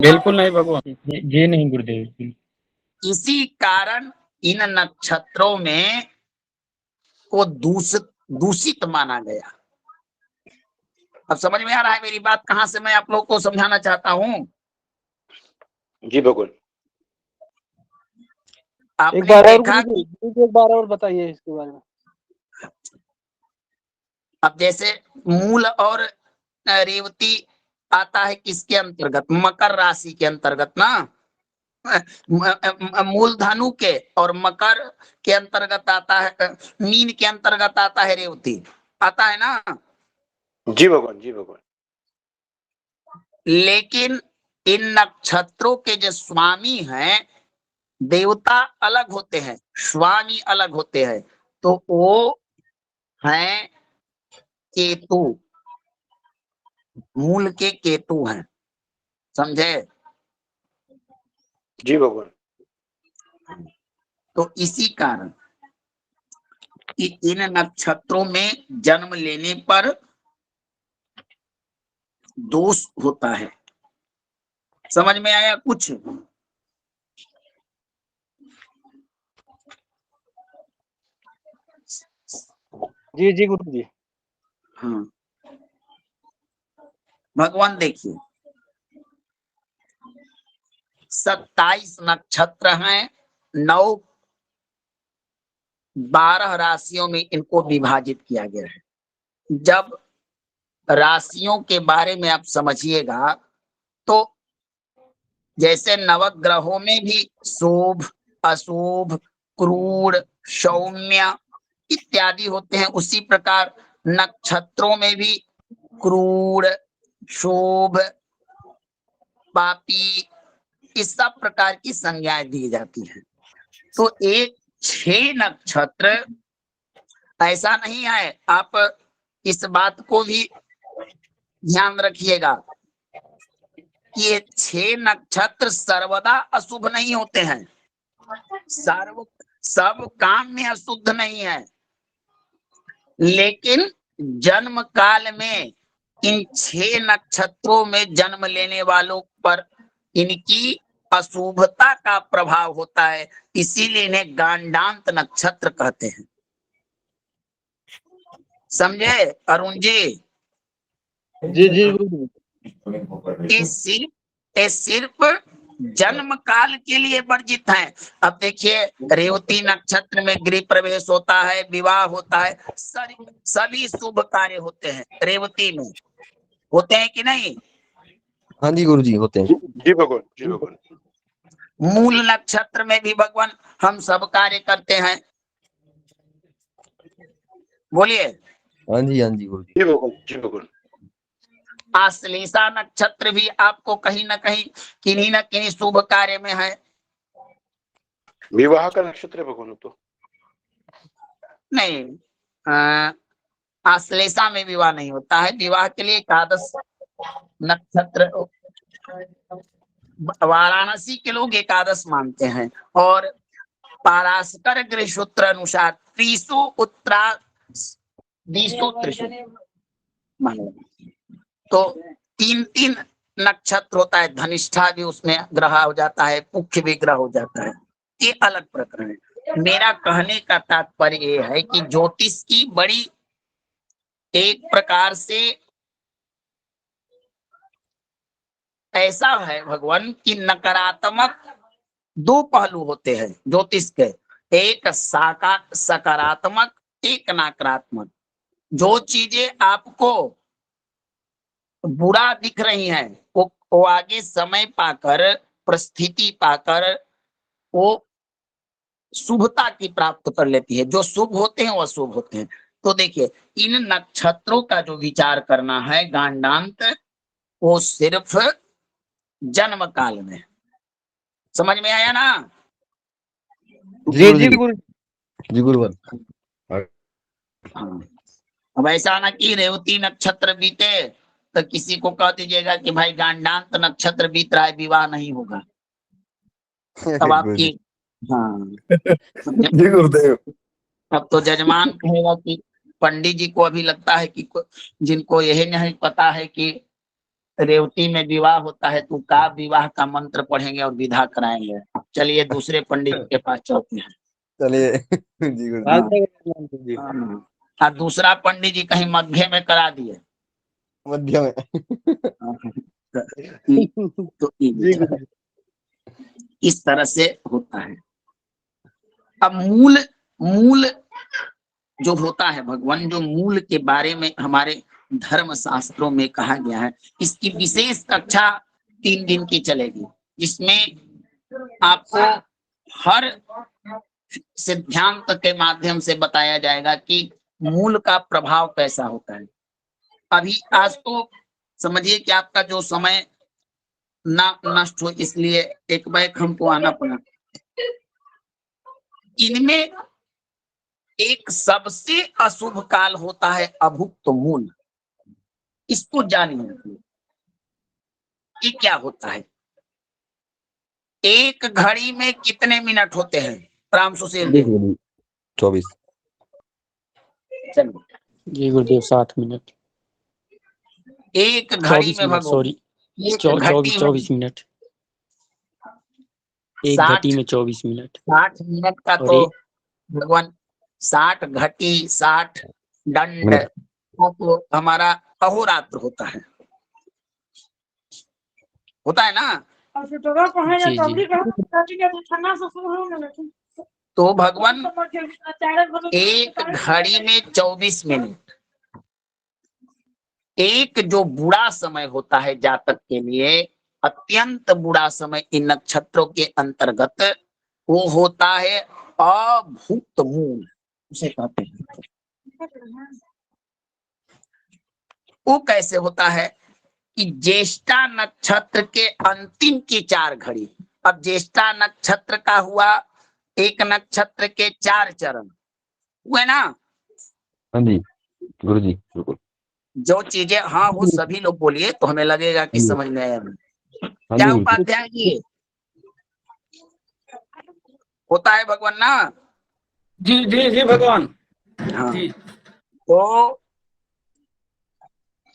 बिल्कुल नहीं भगवान, ये नहीं गुरुदेव। इसी कारण इन नक्षत्रों में को दूषित माना गया। अब समझ में आ रहा है मेरी बात, कहां से मैं आप लोग को समझाना चाहता हूं? जी भगवान। आपने एक बार और बताइए इसके बारे में। अब जैसे मूल और रेवती आता है किसके अंतर्गत? मकर राशि के अंतर्गत ना। मूल धनु के और मकर के अंतर्गत आता है, मीन के अंतर्गत आता है रेवती, आता है ना? जी भगवान, जी भगवान। लेकिन इन नक्षत्रों के जो स्वामी हैं, देवता अलग होते हैं, स्वामी अलग होते हैं, तो वो हैं केतु, मूल के केतु हैं, समझे? जी भगवान। तो इसी कारण कि इन नक्षत्रों में जन्म लेने पर दोष होता है। समझ में आया कुछ? जी जी गुरु जी। हाँ, भगवान देखिए 27 नक्षत्र हैं, 12 राशियों में इनको विभाजित किया गया है। जब राशियों के बारे में आप समझिएगा तो जैसे नवग्रहों में भी शुभ, अशुभ, क्रूर, सौम्य इत्यादि होते हैं, उसी प्रकार नक्षत्रों में भी क्रूर, शुभ, पापी इस सब प्रकार की संज्ञाएं दी जाती हैं। तो एक 6 नक्षत्र ऐसा नहीं है, आप इस बात को भी ध्यान रखिएगा कि ये 6 नक्षत्र सर्वदा अशुभ नहीं होते हैं, सब काम में अशुद्ध नहीं है, लेकिन जन्म काल में इन 6 नक्षत्रों में जन्म लेने वालों पर इनकी अशुभता का प्रभाव होता है, इसीलिए इन्हें गांडांत नक्षत्र कहते हैं। समझे अरुण जी? जी जी गुरु। ये सिर्फ जन्म काल के लिए वर्जित है। अब देखिए रेवती नक्षत्र में गृह प्रवेश होता है, विवाह होता है, सभी शुभ कार्य होते हैं रेवती में, होते हैं कि नहीं? हाँ जी गुरु जी, होते हैं। जी भगवान, जी भगवान। मूल नक्षत्र में भी भगवान हम सब कार्य करते हैं, बोलिए। हाँ जी गुरु जी। जी भगवान, जी भगवान। आश्लेषा नक्षत्र भी आपको कहीं ना कहीं किन्हीं न किन्हीं शुभ कार्य में है। विवाह का नक्षत्र है भगवान तो नहीं, आश्लेषा में विवाह नहीं होता है। विवाह के लिए एकादश नक्षत्र, वाराणसी के लोग एकादश मानते हैं, और पाराशर गृह सूत्र अनुसार त्रिशु उत्तरा दिशु त्रिशु तो 3 नक्षत्र होता है। धनिष्ठा भी उसमें ग्रह हो जाता है, मुख्य भी ग्रह हो जाता है, ये अलग प्रकरण है। मेरा कहने का तात्पर्य ये है कि ज्योतिष की बड़ी एक प्रकार से ऐसा है भगवान कि नकारात्मक 2 पहलू होते हैं ज्योतिष के, एक सकारात्मक, एक नकारात्मक। जो चीजें आपको बुरा दिख रही हैं वो आगे समय पाकर, परिस्थिति पाकर वो शुभता की प्राप्त कर लेती है। जो शुभ होते हैं वो अशुभ होते हैं। तो देखिए इन नक्षत्रों का जो विचार करना है गांडांत, वो सिर्फ जन्म काल में। समझ में आया ना? जी जी गुरु जी गुरु। अब ऐसा ना कि रेवती नक्षत्र बीते तो किसी को कह दीजिएगा कि भाई गांडांत नक्षत्र बीत रहा है, विवाह नहीं होगा। तब आपकी जी गुरुदेव। अब तो जजमान कहेगा कि पंडित जी को अभी लगता है कि जिनको यही नहीं पता है कि रेवती में विवाह होता है तो का विवाह का मंत्र पढ़ेंगे और विधा कराएंगे। चलिए दूसरे पंडित के पास चलते हैं। चलिए जी गुरु जी। हाँ। जी और दूसरा पंडित जी कहीं मध्य में करा दिए। मध्य में। तो जी गुरु जी। इस तरह से होता है। अब मूल मूल जो होता है भगवान, जो मूल के बारे में हमारे धर्म शास्त्रों में कहा गया है, इसकी विशेष कक्षा 3 दिन की चलेगी, जिसमें आपको हर सिद्धांत के माध्यम से बताया जाएगा कि मूल का प्रभाव कैसा होता है। अभी आज तो समझिए कि आपका जो समय ना नष्ट हो, इसलिए एक बैग हमको आना पड़ा। इनमें एक सबसे अशुभ काल होता है अभुक्त मूल। इसको जानिए ये क्या होता है। एक घड़ी में कितने मिनट होते हैं राम सुशील जी? 24। चलिए जी गुरुदेव 60 मिनट। एक घड़ी 24 में मिनट भगवान सॉरी, एक घटी में 24 मिनट। एक 60 घटी में 24 मिनट 60 मिनट का और तो एक भगवान 60 घटी 60 दंड मिनट। वो तो हमारा अहोरात्र होता है ना। जी जी तो भगवान एक घड़ी में 24 मिनट, एक जो बुरा समय होता है जातक के लिए, अत्यंत बुरा समय इन नक्षत्रों के अंतर्गत, वो होता है अभुक्त मूल, उसे कहते हैं। वो कैसे होता है कि ज्येष्ठा नक्षत्र के अंतिम की 4 घड़ी। अब ज्येष्ठा नक्षत्र का हुआ एक नक्षत्र के 4 चरण हुए ना। हाँ जी गुरु जी बिल्कुल। जो चीजें हाँ वो सभी लोग बोलिए तो हमें लगेगा कि समझ में आया। हाँ क्या जी गुरु जी। उपाध्याय जी होता है भगवान ना। जी जी जी भगवान। हाँ जी तो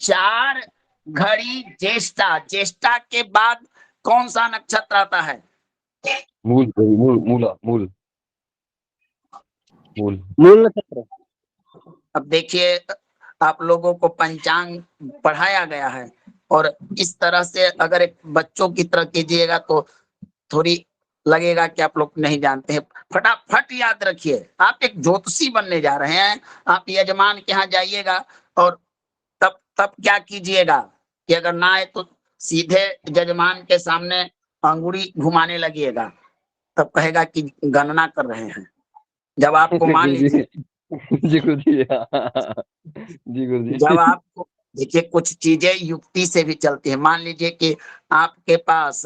4 घड़ी ज्येष्ठा, ज्येष्ठा के बाद कौन सा नक्षत्र आता है? मूल मूल मूला मूल मूल। मूल नक्षत्र। अब देखिए आप लोगों को पंचांग पढ़ाया गया है और इस तरह से अगर एक बच्चों की तरह कीजिएगा तो थोड़ी लगेगा कि आप लोग नहीं जानते हैं। फटाफट याद रखिए, आप एक ज्योतिषी बनने जा रहे हैं। आप यजमान के यहाँ जाइएगा और तब क्या कीजिएगा कि अगर ना आए तो सीधे यजमान के सामने अंगुली घुमाने लगिएगा, तब कहेगा कि गणना कर रहे हैं। जब आपको मान लीजिए जी गुरु जी। जी गुरु जी। जब आपको देखिए कुछ चीजें युक्ति से भी चलती है। मान लीजिए कि आपके पास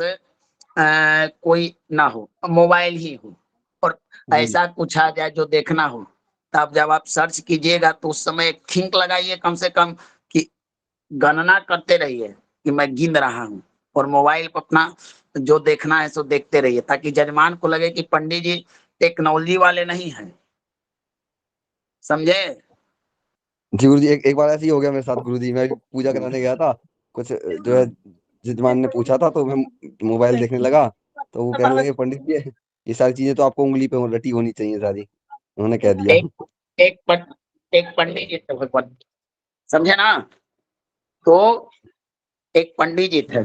कोई ना हो, मोबाइल ही हो और ऐसा कुछ आ जाए जो देखना हो, तब जब आप सर्च कीजिएगा तो उस समय थिंक लगाइए कम से कम कि गणना करते रहिए कि मैं गिन रहा हूँ, और मोबाइल पर अपना जो देखना है सो देखते रहिए, ताकि जजमान को लगे कि पंडित जी टेक्नोलॉजी वाले नहीं हैं। समझे? जी गुरु जी एक बार ऐसे ही हो गया मेरे साथ गुरु जी। मैं पूजा कराने गया था, कुछ जो है जजमान ने पूछा था तो मैं मोबाइल देखने लगा, तो वो कहने लगे पंडित जी ये सारी चीजें तो आपको उंगली पे रटी होनी चाहिए सारी, उन्होंने कह दिया। एक पंडित जी थे भगवान, समझे ना। तो एक पंडित जी थे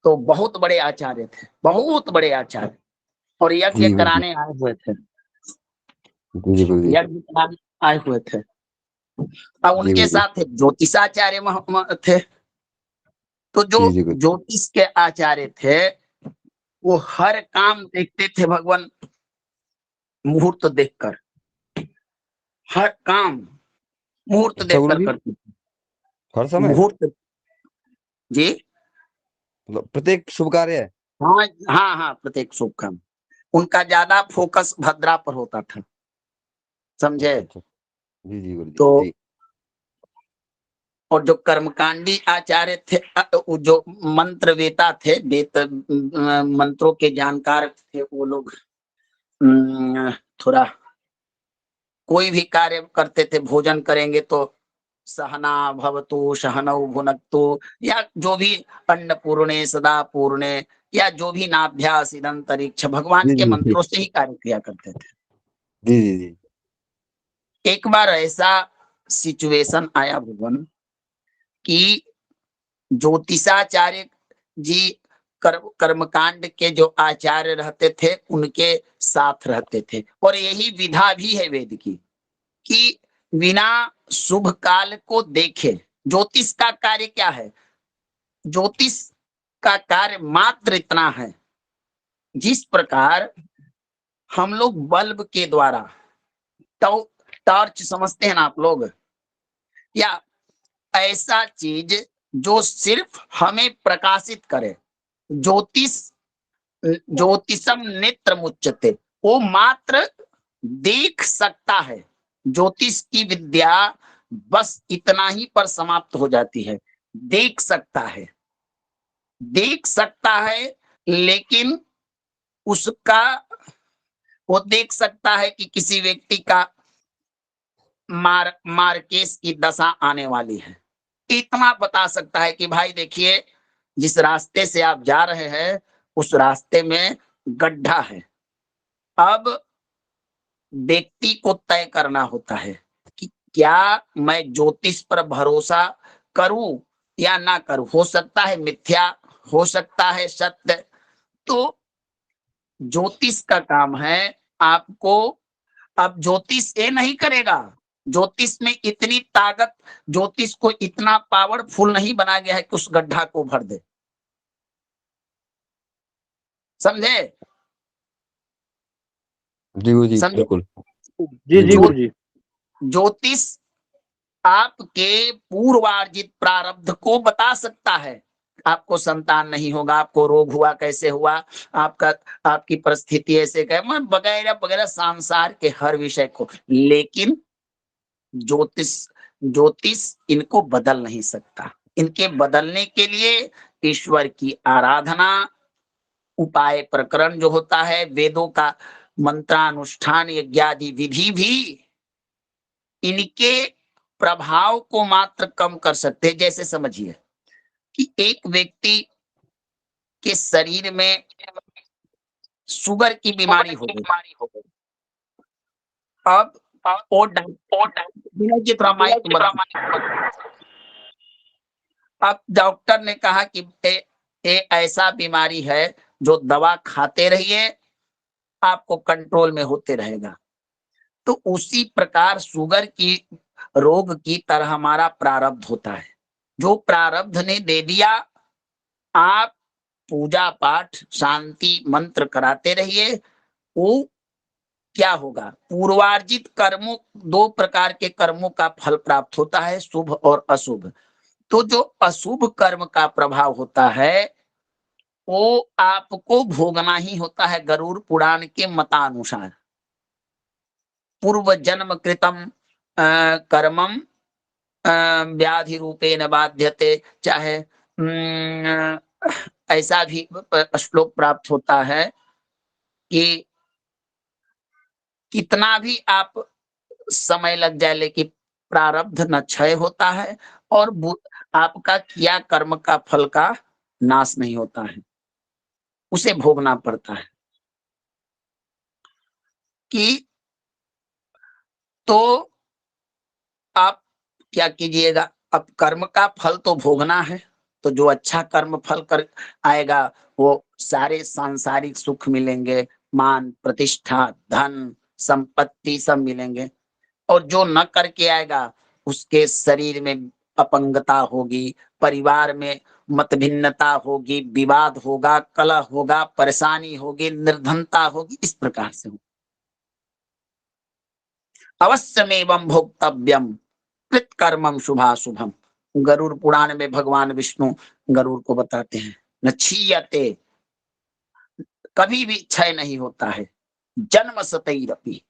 तो बहुत बड़े आचार्य थे, बहुत बड़े आचार्य, और यज्ञ जी गुरु जी। कराने आए हुए थे, जी गुरु जी। यज्ञ कराने आए हुए थे। अब जी उनके गुरु जी। साथ एक ज्योतिषाचार्य थे। तो जो जी जी गुरु। ज्योतिष के आचार्य थे वो हर काम देखते थे भगवान मुहूर्त देखकर, हर काम मुहूर्त अच्छा गुरु देखकर जी, करते थे। हर समय मुहूर्त जी, मतलब प्रत्येक शुभ कार्य है। हाँ हाँ हाँ, प्रत्येक शुभ काम। उनका ज्यादा फोकस भद्रा पर होता था, समझे। अच्छा अच्छा। जी जी गुरु जी। तो जी और जो कर्मकांडी आचार्य थे, वो जो मंत्र वेता थे, वेद मंत्रों के जानकार थे वो लोग, थोड़ा कोई भी कार्य करते थे, भोजन करेंगे तो सहना भवतु सहनौ भुनक्तु, या जो भी अन्नपूर्णे सदा पूर्णे, या जो भी नाभ्यास इदंतरिक्ष, भगवान जी के जी मंत्रों से ही कार्य किया करते थे। जी जी जी एक बार ऐसा सिचुएशन आया भगवान कि ज्योतिषाचार्य जी कर्मकांड के जो आचार्य रहते थे उनके साथ रहते थे, और यही विधा भी है वेद की कि बिना शुभ काल को देखे, ज्योतिष का कार्य क्या है, ज्योतिष का कार्य मात्र इतना है, जिस प्रकार हम लोग बल्ब के द्वारा टॉर्च समझते हैं ना आप लोग, या ऐसा चीज जो सिर्फ हमें प्रकाशित करे, ज्योतिषम नेत्र मुच्यते, वो मात्र देख सकता है। ज्योतिष की विद्या बस इतना ही पर समाप्त हो जाती है, देख सकता है, देख सकता है, लेकिन उसका वो देख सकता है कि किसी व्यक्ति का मार्केस की दशा आने वाली है, इतना बता सकता है कि भाई देखिए जिस रास्ते से आप जा रहे हैं उस रास्ते में गड्ढा है। अब व्यक्ति को तय करना होता है कि क्या मैं ज्योतिष पर भरोसा करूं या ना करूं, हो सकता है मिथ्या, हो सकता है सत्य। तो ज्योतिष का काम है आपको, अब ज्योतिष ये नहीं करेगा, ज्योतिष में इतनी ताकत, ज्योतिष को इतना पावरफुल नहीं बनाया गया है कि उस गड्ढा को भर दे, समझे? जी गुरु जी समझे? बिल्कुल। जी जी गुरु जी। ज्योतिष आपके पूर्वार्जित प्रारब्ध को बता सकता है, आपको संतान नहीं होगा, आपको रोग हुआ कैसे हुआ, आपका आपकी परिस्थिति ऐसे कैसे, वगैरह वगैरह संसार के हर विषय को, लेकिन ज्योतिष इनको बदल नहीं सकता। इनके बदलने के लिए ईश्वर की आराधना, उपाय प्रकरण जो होता है, वेदों का मंत्रानुष्ठान, यज्ञादि विधि भी इनके प्रभाव को मात्र कम कर सकते हैं। जैसे समझिए कि एक व्यक्ति के शरीर में शुगर की बीमारी हो गई, अब वो विनय जी थोड़ा माइक बंद। अब डॉक्टर ने कहा कि ये ऐसा बीमारी है जो दवा खाते रहिए आपको कंट्रोल में होते रहेगा। तो उसी प्रकार शुगर की रोग की तरह हमारा प्रारब्ध होता है, जो प्रारब्ध ने दे दिया, आप पूजा पाठ शांति मंत्र कराते रहिए, वो क्या होगा, पूर्वार्जित कर्मों, दो प्रकार के कर्मों का फल प्राप्त होता है, शुभ और अशुभ। तो जो अशुभ कर्म का प्रभाव होता है वो आपको भोगना ही होता है। गरुड़ पुराण के मतानुसार पूर्व जन्म कृतम कर्मम व्याधि रूपेण बाध्यते, चाहे ऐसा भी श्लोक प्राप्त होता है कि कितना भी आप समय लग जाए लेकिन प्रारब्ध न क्षय होता है, और आपका किया कर्म का फल का नाश नहीं होता है, उसे भोगना पड़ता है। कि तो आप क्या कीजिएगा, अब कर्म का फल तो भोगना है, तो जो अच्छा कर्म फल कर आएगा वो सारे सांसारिक सुख मिलेंगे, मान प्रतिष्ठा धन संपत्ति सब मिलेंगे, और जो न करके आएगा उसके शरीर में अपंगता होगी, परिवार में मतभिन्नता होगी, विवाद होगा, कलह होगा, परेशानी होगी, निर्धनता होगी, इस प्रकार से अवश्यमेवं भोक्तव्यम कृतकर्मम शुभाशुभम। गरुड़ पुराण में भगवान विष्णु गरुड़ को बताते हैं, न क्षीयते, कभी भी क्षय नहीं होता है, जन्म शतैरपि,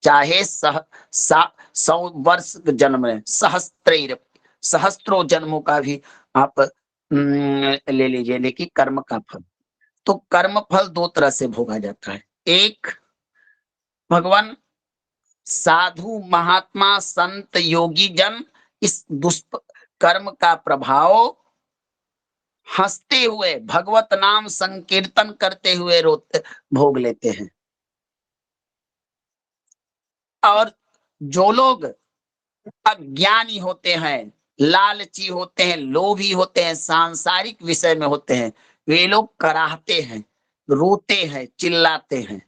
चाहे 100 वर्ष जन्म में, सहस्त्रैरपि, सहस्त्रों जन्मों का भी आप ले लीजिए, लेकिन कर्म का फल, तो कर्म फल दो तरह से भोगा जाता है। एक, भगवान साधु महात्मा संत योगी जन इस दुष्कर्म का प्रभाव हंसते हुए भगवत नाम संकीर्तन करते हुए रोते भोग लेते हैं। और जो लोग अज्ञानी होते हैं, लालची होते हैं, लोभी होते हैं, सांसारिक विषय में होते हैं, वे लोग कराहते हैं, रोते हैं, चिल्लाते हैं।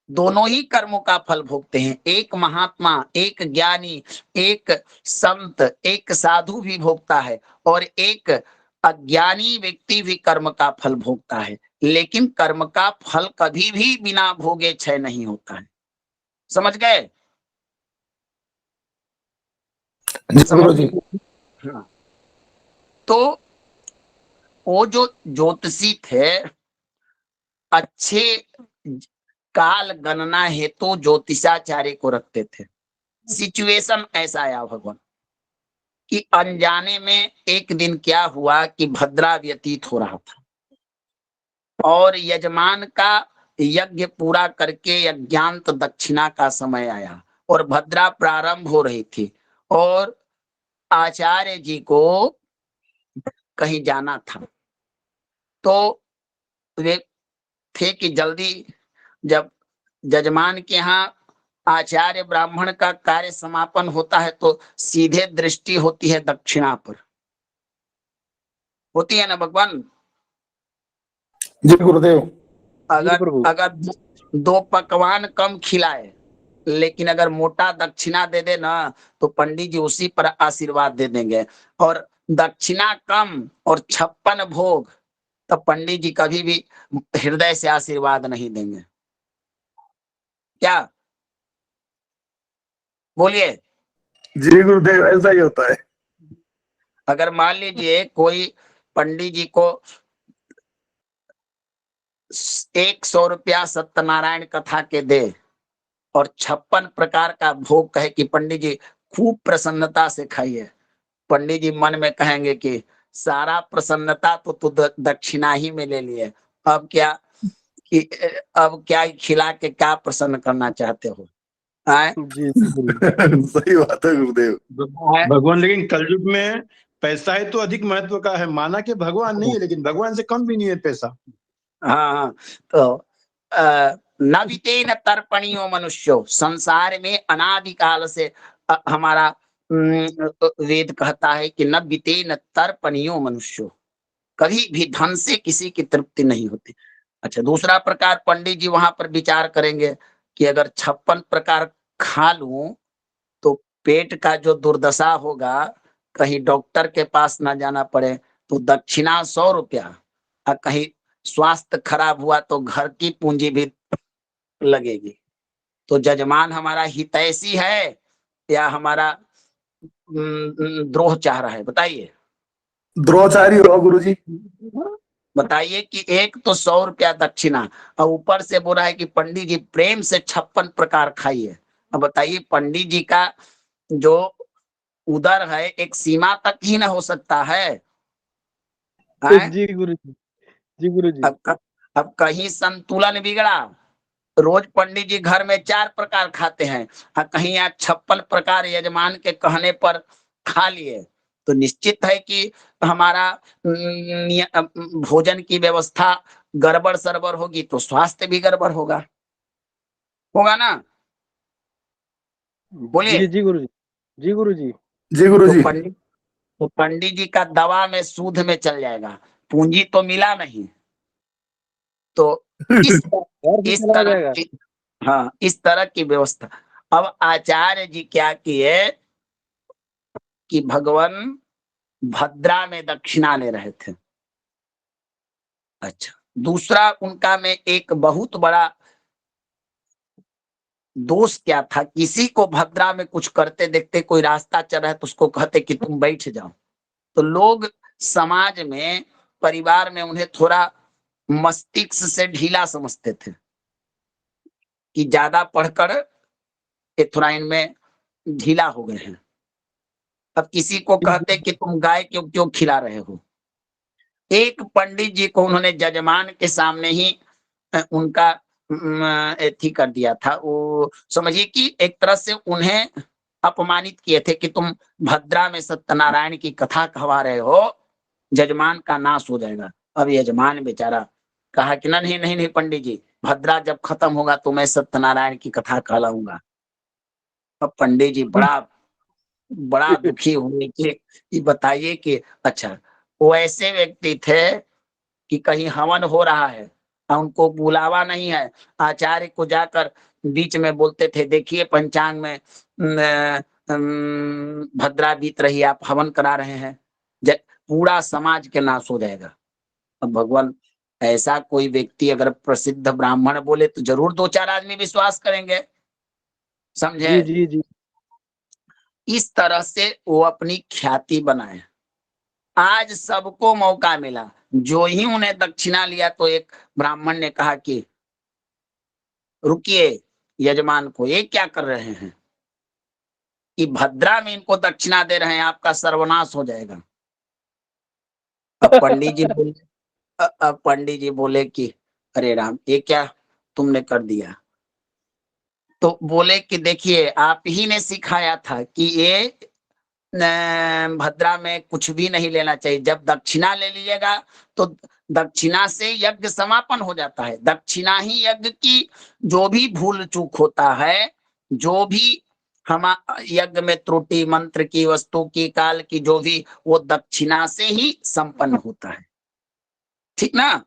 दोनों ही कर्मों का फल भोगते हैं। एक महात्मा, एक ज्ञानी, एक संत, एक साधु भी भोगता है और एक अज्ञानी व्यक्ति भी कर्म का फल भोगता है। लेकिन कर्म का फल कभी भी बिना भोगे क्षय नहीं होता है। समझ गए? हाँ। तो वो जो ज्योतिषी थे, अच्छे काल गणना हेतु ज्योतिषाचार्य को रखते थे। सिचुएशन ऐसा आया भगवान कि अनजाने में एक दिन क्या हुआ कि भद्रा व्यतीत हो रहा था और यजमान का यज्ञ पूरा करके यज्ञांत दक्षिणा का समय आया और भद्रा प्रारंभ हो रही थी और आचार्य जी को कहीं जाना था। तो वे थे कि जल्दी, जब जजमान के यहाँ आचार्य ब्राह्मण का कार्य समापन होता है तो सीधे दृष्टि होती है दक्षिणा पर, होती है ना भगवान? जी गुरुदेव। अगर दो पकवान कम खिलाए लेकिन अगर मोटा दक्षिणा दे दे ना तो पंडित जी उसी पर आशीर्वाद दे देंगे। और दक्षिणा कम और 56 भोग, तब पंडित जी कभी भी हृदय से आशीर्वाद नहीं देंगे। क्या बोलिए? जी गुरुदेव, ऐसा ही होता है। अगर मान लीजिए कोई पंडित जी को 100 रुपया सत्यनारायण कथा के दे और 56 प्रकार का भोग कहे कि पंडित जी खूब प्रसन्नता से खाइए, पंडित जी मन में कहेंगे कि सारा प्रसन्नता तो तू दक्षिणा ही में ले लिए, अब क्या खिला के क्या प्रसन्न करना चाहते हो? जी सही बात है गुरुदेव। भगवान, लेकिन कलयुग में पैसा है तो अधिक महत्व का है। माना कि भगवान नहीं है लेकिन भगवान से कम भी नहीं है पैसा। हाँ, तो न वितेन तर्पणीयो मनुष्यो, संसार में अनादिकाल से हमारा वेद कहता है कि न वितेन तर्पणीयो मनुष्यो, कभी भी धन से किसी की तृप्ति नहीं होती। अच्छा, दूसरा प्रकार पंडित जी वहां पर विचार करेंगे कि अगर 56 प्रकार खा लूं तो पेट का जो दुर्दशा होगा, कहीं डॉक्टर के पास ना जाना पड़े, तो दक्षिणा 100 रुपया, और कहीं स्वास्थ्य खराब हुआ तो घर की पूंजी भी लगेगी। तो जजमान हमारा हितैषी है या हमारा द्रोह चाह रहा है? बताइए। द्रोहाचारी हो गुरुजी। बताइए कि एक तो 100 रुपया दक्षिणा और ऊपर से बोल रहा है कि पंडित जी प्रेम से 56 प्रकार खाइए। अब बताइए, पंडित जी का जो उदर है एक सीमा तक ही ना हो सकता है। जी गुरुजी, जी गुरुजी। अब कहीं संतुलन बिगड़ा, रोज पंडित जी घर में 4 प्रकार खाते हैं और कहीं यहाँ 56 प्रकार यजमान के कहने पर खा लिए, तो निश्चित है कि हमारा भोजन की व्यवस्था गड़बड़ सरबर होगी तो स्वास्थ्य भी गड़बड़ होगा ना? बोलिए। जी गुरुजी, जी गुरुजी, जी गुरुजी। तो पंडित जी का दवा में सूद में चल जाएगा, पूंजी तो मिला नहीं। तो इस तरह की, हाँ, इस तरह की व्यवस्था। अब आचार्य जी क्या किए कि भगवान भद्रा में दक्षिणा ले रहे थे। अच्छा, दूसरा उनका में एक बहुत बड़ा दोष क्या था, किसी को भद्रा में कुछ करते देखते, कोई रास्ता चल रहा है तो उसको कहते कि तुम बैठ जाओ, तो लोग समाज में, परिवार में उन्हें थोड़ा मस्तिष्क से ढीला समझते थे कि ज्यादा पढ़कर ये थोड़ा इनमें ढीला हो गए हैं। अब किसी को कहते कि तुम गाय क्यों खिला रहे हो। एक पंडित जी को उन्होंने जजमान के सामने ही उनका एथी कर दिया था। वो समझिए कि एक तरह से उन्हें अपमानित किए थे कि तुम भद्रा में सत्यनारायण की कथा कहवा रहे हो, यजमान का नाश हो जाएगा। अब यजमान बेचारा कहा कि नहीं नहीं नहीं पंडित जी, भद्रा जब खत्म होगा तो मैं सत्यनारायण की कथा कहलाऊंगा। अब पंडित जी बड़ा बड़ा दुखी हुए कि ये बताइए कि अच्छा, वो ऐसे व्यक्ति थे कि कहीं हवन हो रहा है और उनको बुलावा नहीं है, आचार्य को जाकर बीच में बोलते थे देखिए पंचांग में भद्रा बीत रही, आप हवन करा रहे हैं, पूरा समाज के नाश हो जाएगा। अब भगवान, ऐसा कोई व्यक्ति अगर प्रसिद्ध ब्राह्मण बोले तो जरूर 2-4 आदमी विश्वास करेंगे, समझे? जी जी जी इस तरह से वो अपनी ख्याति बनाए। आज सबको मौका मिला, जो ही उन्हें दक्षिणा लिया तो एक ब्राह्मण ने कहा कि रुकिए यजमान को, ये क्या कर रहे हैं कि भद्रा में इनको दक्षिणा दे रहे हैं, आपका सर्वनाश हो जाएगा। अब पंडित जी बोले अब पंडित जी बोले कि अरे राम, ये क्या तुमने कर दिया? तो बोले कि देखिए आप ही ने सिखाया था कि ये भद्रा में कुछ भी नहीं लेना चाहिए, जब दक्षिणा ले लीजिएगा तो दक्षिणा से यज्ञ समापन हो जाता है। दक्षिणा ही यज्ञ की जो भी भूल चूक होता है, जो भी हम यज्ञ में त्रुटि, मंत्र की, वस्तु की, काल की, जो भी, वो दक्षिणा से ही संपन्न होता है, ठीक ना?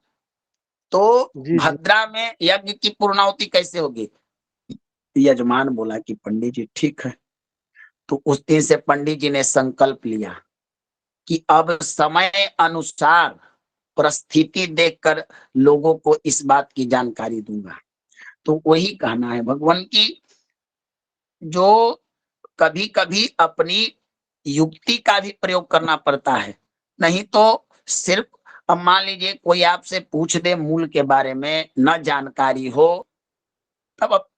तो जी जी भद्रा में यज्ञ की पूर्णाहुति कैसे होगी? यजमान बोला कि पंडित जी ठीक है। तो उस दिन से पंडित जी ने संकल्प लिया कि अब समय अनुसार परिस्थिति देखकर लोगों को इस बात की जानकारी दूंगा। तो वही कहना है भगवान की, जो कभी कभी अपनी युक्ति का भी प्रयोग करना पड़ता है, नहीं तो सिर्फ, अब मान लीजिए कोई आपसे पूछ दे मूल के बारे में, न जानकारी हो, तब अब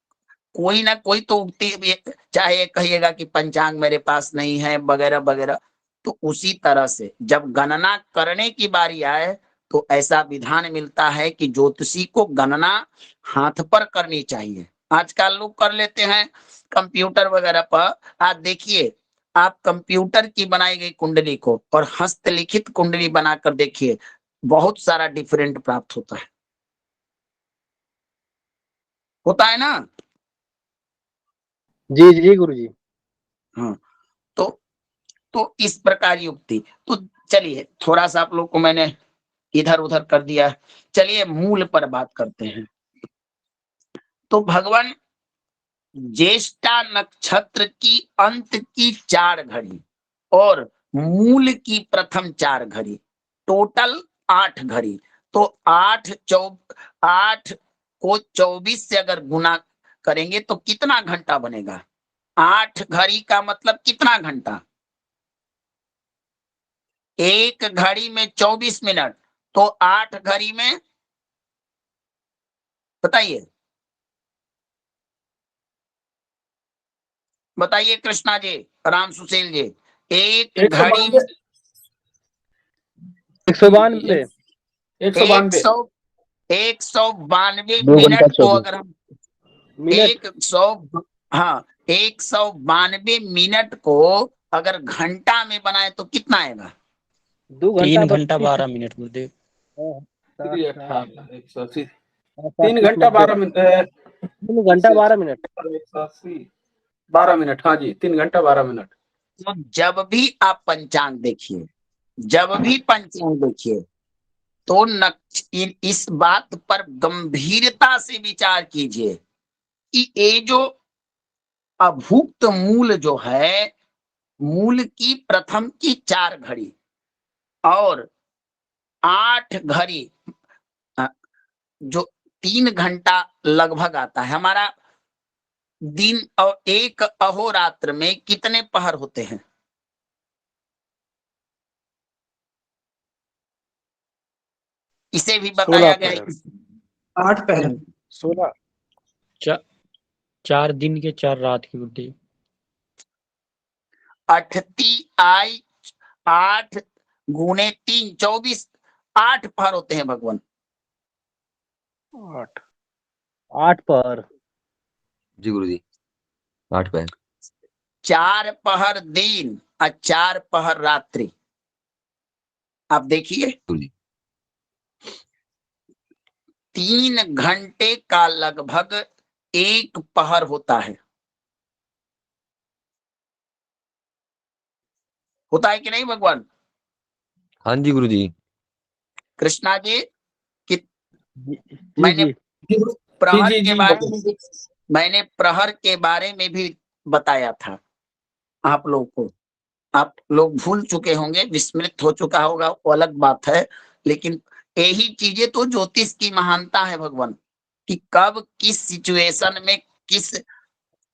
कोई ना कोई तो उक्ति, चाहे कहिएगा कि पंचांग मेरे पास नहीं है वगैरह वगैरह। तो उसी तरह से जब गणना करने की बारी आए तो ऐसा विधान मिलता है कि ज्योतिषी को गणना हाथ पर करनी चाहिए। आजकल लोग कर लेते हैं कंप्यूटर वगैरह पर। आज देखिए, आप कंप्यूटर की बनाई गई कुंडली को और हस्तलिखित कुंडली बनाकर देखिए, बहुत सारा डिफरेंट प्राप्त होता है ना? जी जी गुरुजी। हाँ, तो इस प्रकार युक्ति। तो चलिए, थोड़ा सा आप लोग को मैंने इधर उधर कर दिया, चलिए मूल पर बात करते हैं। तो भगवान ज्येष्ठा नक्षत्र की अंत की 4 घड़ी और मूल की प्रथम 4 घड़ी, टोटल 8 घड़ी। तो 8 को 24 से अगर गुना करेंगे तो कितना घंटा बनेगा? 8 घड़ी का मतलब कितना घंटा? एक घड़ी में 24 मिनट, तो 8 घड़ी में बताइए, बताइए कृष्णा जी, राम सुशील जी, एक घड़ी में 192 192 मिनट को अगर हम मिनट 192 मिनट को अगर घंटा में बनाए तो कितना आएगा? 2 3 घंटा घंटा 12 मिनट गुरुदेव। 3 घंटा 12 मिनट 12 मिनट, हाँ जी, 3 घंटा 12 मिनट। तो जब भी आप पंचांग देखिए, तो इस बात पर गंभीरता से विचार कीजिए कि ये जो अभुक्त मूल जो है, मूल की प्रथम की 4 घड़ी और 8 घड़ी, जो 3 घंटा लगभग आता है हमारा दिन, और एक अहोरात्र में कितने पहर होते हैं? इसे भी बताया गया है 8 पहर, 16 4 दिन के 4 रात की गुरुदेव। 8 गुने 3 24, 8 पहर होते हैं भगवान। 8 पर। जी गुरुजी, 8 पैर। 4 पहर दिन और 4 पहर रात्रि। आप देखिए 3 घंटे का लगभग 1 पहर होता है कि नहीं भगवान? हाँ जी गुरुजी। कृष्णा जी जी मैंने जी प्रहर जी, के जी, बारे में भी मैंने प्रहर के बारे में भी बताया था आप लोग को। आप लोग भूल चुके होंगे, विस्मृत हो चुका होगा, वो अलग बात है, लेकिन यही चीजें तो ज्योतिष की महानता है भगवान, कि कब किस सिचुएशन में, किस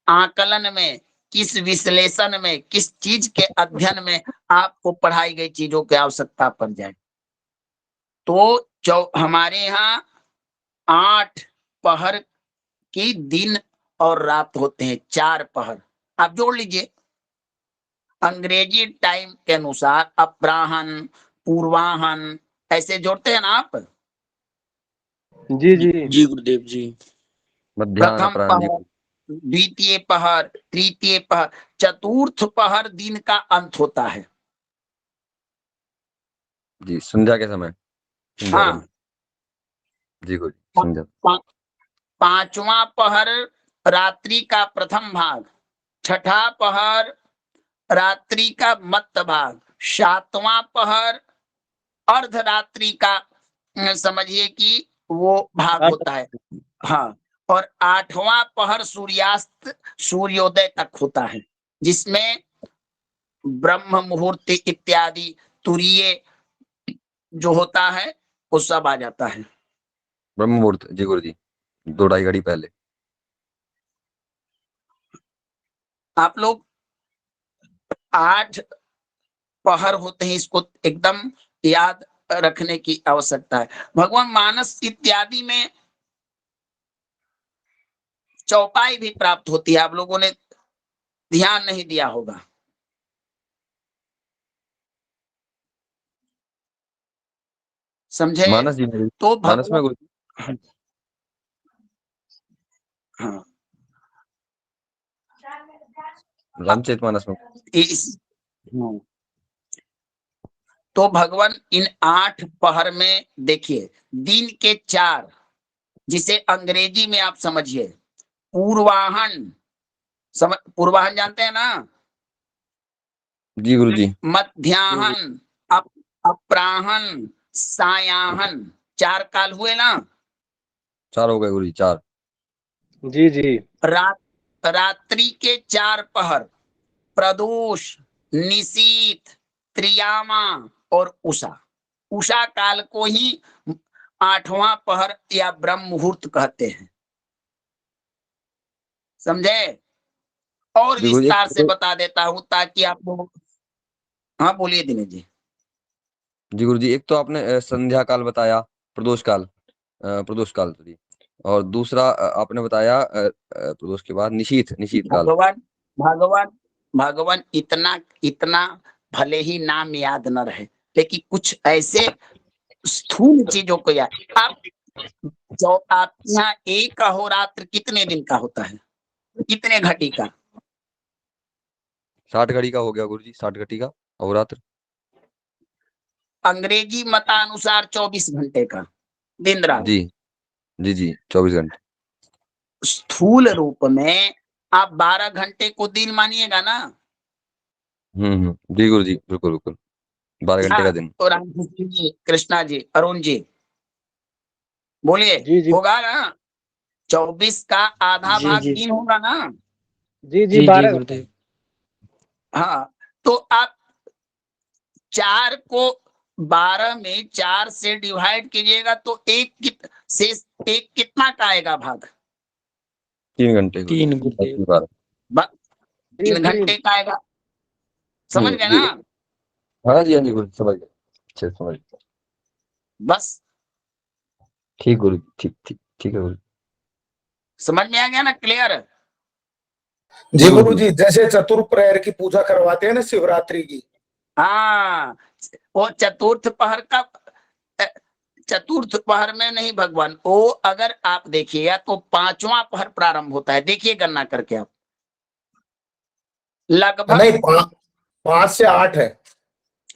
आकलन में, किस विश्लेषण में, किस चीज के अध्ययन में आपको पढ़ाई गई चीजों की आवश्यकता पड़ जाए। तो जो हमारे यहाँ 8 पहर की दिन और रात होते हैं, 4 पहर आप जोड़ लीजिए। अंग्रेजी टाइम के अनुसार अपराह्न, पूर्वाह्न ऐसे जोड़ते हैं ना आप। जी जी जी गुरुदेव जी। मध्याह्न प्रथम अपराह्न जी। पहर, द्वितीय पहर, तृतीय पहर, चतुर्थ पहर दिन का अंत होता है। जी संध्या के समय, संध्या हाँ, का जी गुरुजी, संध्या। पा- पांचवा पहर रात्रि का प्रथम भाग, छठा पहर रात्रि का मध्य भाग, सातवां पहर अर्धरात्रि का समझिए कि वो भाग होता है। हाँ, और 8वां पहर सूर्यास्त सूर्योदय तक होता है, जिसमें ब्रह्म मुहूर्त इत्यादि तुरीय जो होता है वो सब आ जाता है। ब्रह्म मुहूर्त जी गुरुजी, 2-2.5 घड़ी पहले। आप लोग 8 पहर होते हैं, इसको एकदम याद रखने की आवश्यकता है। भगवान मानस इत्यादि में चौपाई भी प्राप्त होती है, आप लोगों ने ध्यान नहीं दिया होगा। समझे? मानस जी में, तो मानस में भगवान, गुरुजी। हाँ, रामचरितमानस में। इस तो भगवान इन 8 पहर में देखिए, दिन के 4, जिसे अंग्रेजी में आप समझिए पूर्वाहन, पूर्वाहन जानते हैं ना? जी गुरुजी। मध्याहन, अपराहन, सायाहन, 4 काल हुए ना? 4 हो गए गुरुजी, 4। जी जी रात्रि के 4 पहर, प्रदोष, निशीथ, त्रियामा और उषा। उषा काल को ही 8वां पहर या ब्रह्म मुहूर्त कहते हैं। समझे? और जी गुरुजी, विस्तार से बता देता हूं ताकि आप लोग, हाँ बोलिए दिनेश जी। जी गुरुजी, एक तो आपने संध्या काल बताया, प्रदोष काल, प्रदोष काल जी, और दूसरा आपने बताया प्रदोष के बाद निशीथ, निशीथ काल। भगवान भगवान भगवान इतना इतना भले ही नाम याद न रहे, लेकिन कुछ ऐसे स्थूल चीजों को याद। आप जो आप यहाँ एक अहोरात्र कितने दिन का होता है, कितने घटी का? 60 घड़ी का हो गया गुरुजी, 60 घड़ी का अहोरात्र। अंग्रेजी मतानुसार 24 घंटे का, दिन रात। जी जी जी, 24 घंटे। स्थूल रूप में आप 12 घंटे को दिन मानिएगा ना? जी गुरुजी, बिल्कुल बिल्कुल, 12 घंटे का हाँ, दिन। तो रामकृष्ण जी, कृष्णा जी, अरुण जी बोलिए, जी जी होगा ना? 24 का आधा जी भाग जी दिन होगा ना? जी जी जी 12 गुरुदेव। हाँ, तो आप 4 को 12 में 4 से डिवाइड कीजिएगा तो एक कितना का आएगा भाग? 3 घंटे गुरुजी, 3 गुरुदेव। 12। जी 3 जी घंटे का आएगा। समझ गए जी, ना? हाँ जी, हाँ जी गुरुजी, समझ गए, अच्छे से समझ गए। बस ठीक गुरुजी, ठीक ठीक ठीक है गुरुजी। समझ में आ गया ना? क्लियर? जी गुरु जी, जैसे चतुर्प्रहर की पूजा करवाते हैं ना शिवरात्रि की। हाँ, वो चतुर्थ पहर का, चतुर्थ पहर में नहीं भगवान, वो अगर आप देखिएगा तो 5वां पहर प्रारंभ होता है। देखिए गणना करके आप, लगभग नहीं 5 से 8 है।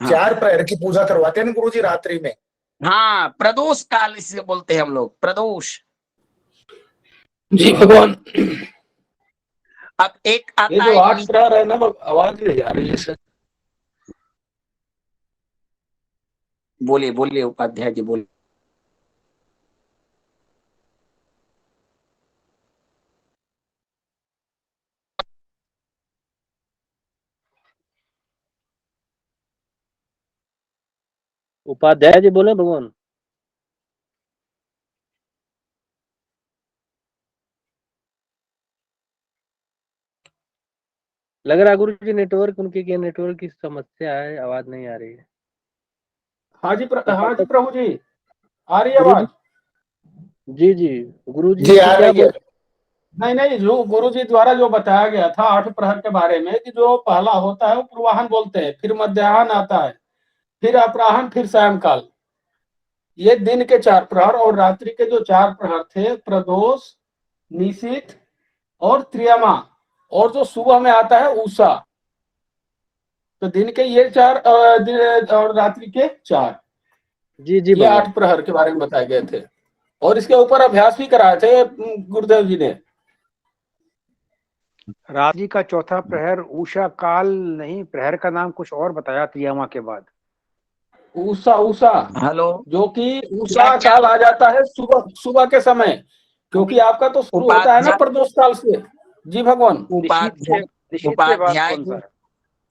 हाँ। 4 प्रहर की पूजा करवाते हैं ना गुरुजी रात्रि में। हाँ, प्रदोष काल इसे बोलते हैं हम लोग, प्रदोष। जी भगवान। अब एक ये आता जो है 8 प्रहर है ना, आवाज नहीं आ रही है सर। बोलिए बोलिए उपाध्याय जी, बोलिए। उपाध्याय जी बोले भगवान। लग रहा है गुरु जी नेटवर्क, उनके क्या नेटवर्क की समस्या है, आवाज नहीं आ रही है। हाँ जी प्रभु जी, आ रही है गुरु आवाज। जी जी गुरु जी जी आ क्या रही है। नहीं, जो गुरु जी द्वारा जो बताया गया था 8 प्रहर के बारे में, कि जो पहला होता है वो पूर्वाहन बोलते हैं, फिर मध्याह्न आता है, फिर अपराह्न, फिर सायंकाल। ये दिन के 4 प्रहर, और रात्रि के जो 4 प्रहर थे, प्रदोष, निशीथ और त्रियमा, और जो सुबह में आता है उषा। तो दिन के ये 4 और रात्रि के 4, जी जी ये भगवान। 8 प्रहर के बारे में बताए गए थे, और इसके ऊपर अभ्यास भी कराए थे गुरुदेव जी ने। रात्रि का चौथा प्रहर उषा काल नहीं, प्रहर का नाम कुछ और बताया त्रियमा के बाद। उषा हेलो, जो कि उषा उषा काल आ जाता है सुबह के समय, क्योंकि आपका तो शुरू होता है ना प्रदोष काल से। जी भगवान। निशीथ के बाद उपाध्याय कौन सा है?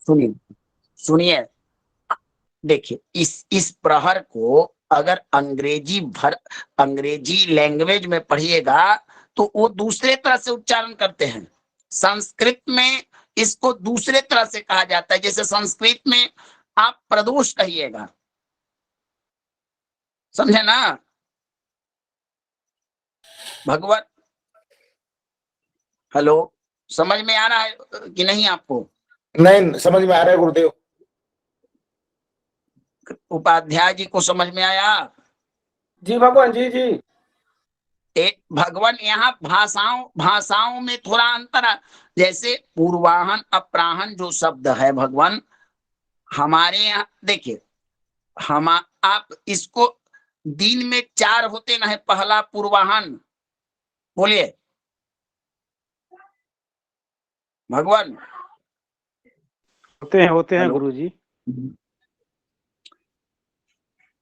सुनिए सुनिए, देखिए इस प्रहर को अगर अंग्रेजी लैंग्वेज में पढ़िएगा तो वो दूसरे तरह से उच्चारण करते हैं। संस्कृत में इसको दूसरे तरह से कहा जाता है। जैसे संस्कृत में आप प्रदोष कहिएगा, समझे ना भगवान? हेलो, समझ में आ रहा है कि नहीं आपको? नहीं समझ में आ रहा है गुरुदेव। उपाध्याय जी को समझ में आया? जी भगवान, जी जी। भगवान यहाँ भाषाओं में थोड़ा अंतर है। जैसे पूर्वाहन अपराहन जो शब्द है भगवान, हमारे यहाँ देखिए, आप इसको दिन में 4 होते ना है। पहला पूर्वाहन, बोलिए भगवान। होते हैं हेलो। गुरु जी।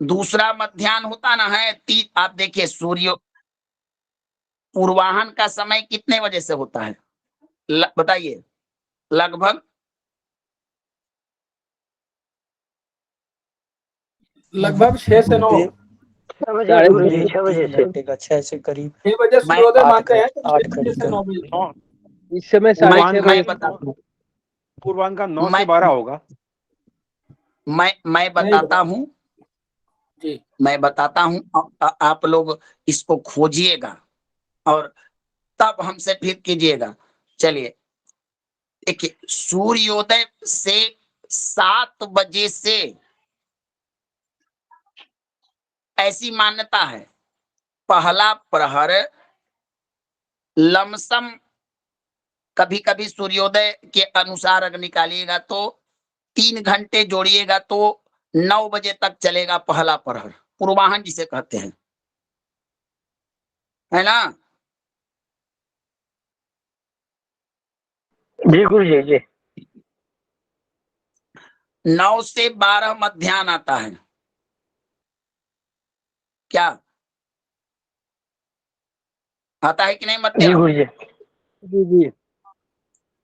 दूसरा मध्याह्न होता ना है। आप देखिए, सूर्य पूर्वाहन का समय कितने बजे से होता है बताइए? लगभग 6 से 9। 6 बजे 6 बजे से का 6 से करीब 6 बजे सूर्योदय मानते हैं, तो 8 6 से 9 बजे। इस समय 6:30 मैं बजे। बताता हूँ, पूर्वांग का 9 से 12 होगा। मैं बताता हूँ जी। मैं बताता हूँ। आप लोग इसको खोजिएगा और तब हमसे फिर कीजिएगा। चलिए देखिए, सूर्योदय से 7 बजे से ऐसी मान्यता है। पहला प्रहर लमसम, कभी कभी सूर्योदय के अनुसार अगर निकालिएगा तो 3 घंटे जोड़िएगा तो 9 बजे तक चलेगा पहला प्रहर, पूर्वाहन जिसे कहते हैं, है ना? जी गुरु जी जी। 9 से 12 मध्याह्न आता है। क्या आता है कि नहीं जी मध्याह्न? गुरु जी। जी जी।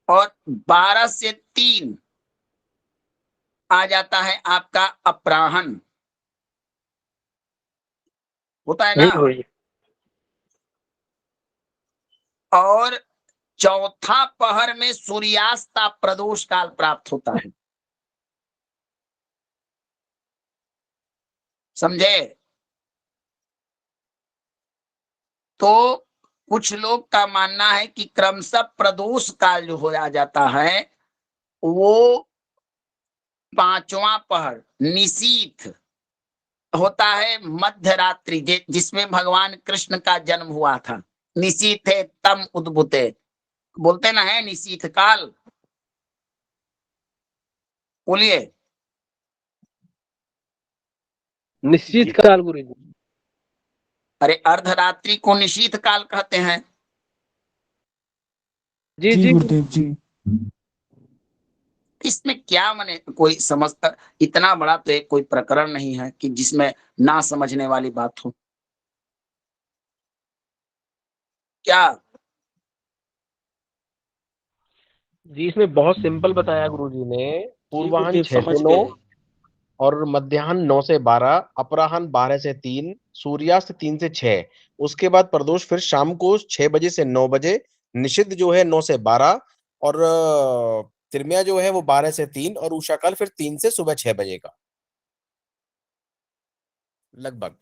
और 12 से 3 आ जाता है आपका अपराह्न, होता है जी ना? गुरु जी। और चौथा पहर में सूर्यास्त प्रदोष काल प्राप्त होता है। समझे? तो कुछ लोग का मानना है कि क्रमशः प्रदोष काल जो हो जाता है वो 5वां पहर निशीथ होता है, मध्य रात्रि, जिसमें भगवान कृष्ण का जन्म हुआ था। निशीथे तम उद्भुते बोलते ना है, निशीथ काल। बोलिए। निश्चित काल गुरुजी। अरे अर्धरात्रि को निशीथ काल कहते हैं। जी जी गुरुदेव जी। इसमें क्या माने कोई समझता, इतना बड़ा तो एक कोई प्रकरण नहीं है कि जिसमें ना समझने वाली बात हो। क्या जी इसमें बहुत सिंपल बताया गुरुजी ने। पूर्वाह्न गुरुदेव 6 समझ से 9 गए। और मध्याह्न 9 से 12, अपराह्न 12 से 3, सूर्यास्त 3 से 6। उसके बाद प्रदोष फिर शाम को 6 बजे से 9 बजे, निषिद्ध जो है 9 से 12, और तिर्म्या जो है वो 12 से 3, और उषा काल फिर 3 से सुबह 6 बजे का लगभग।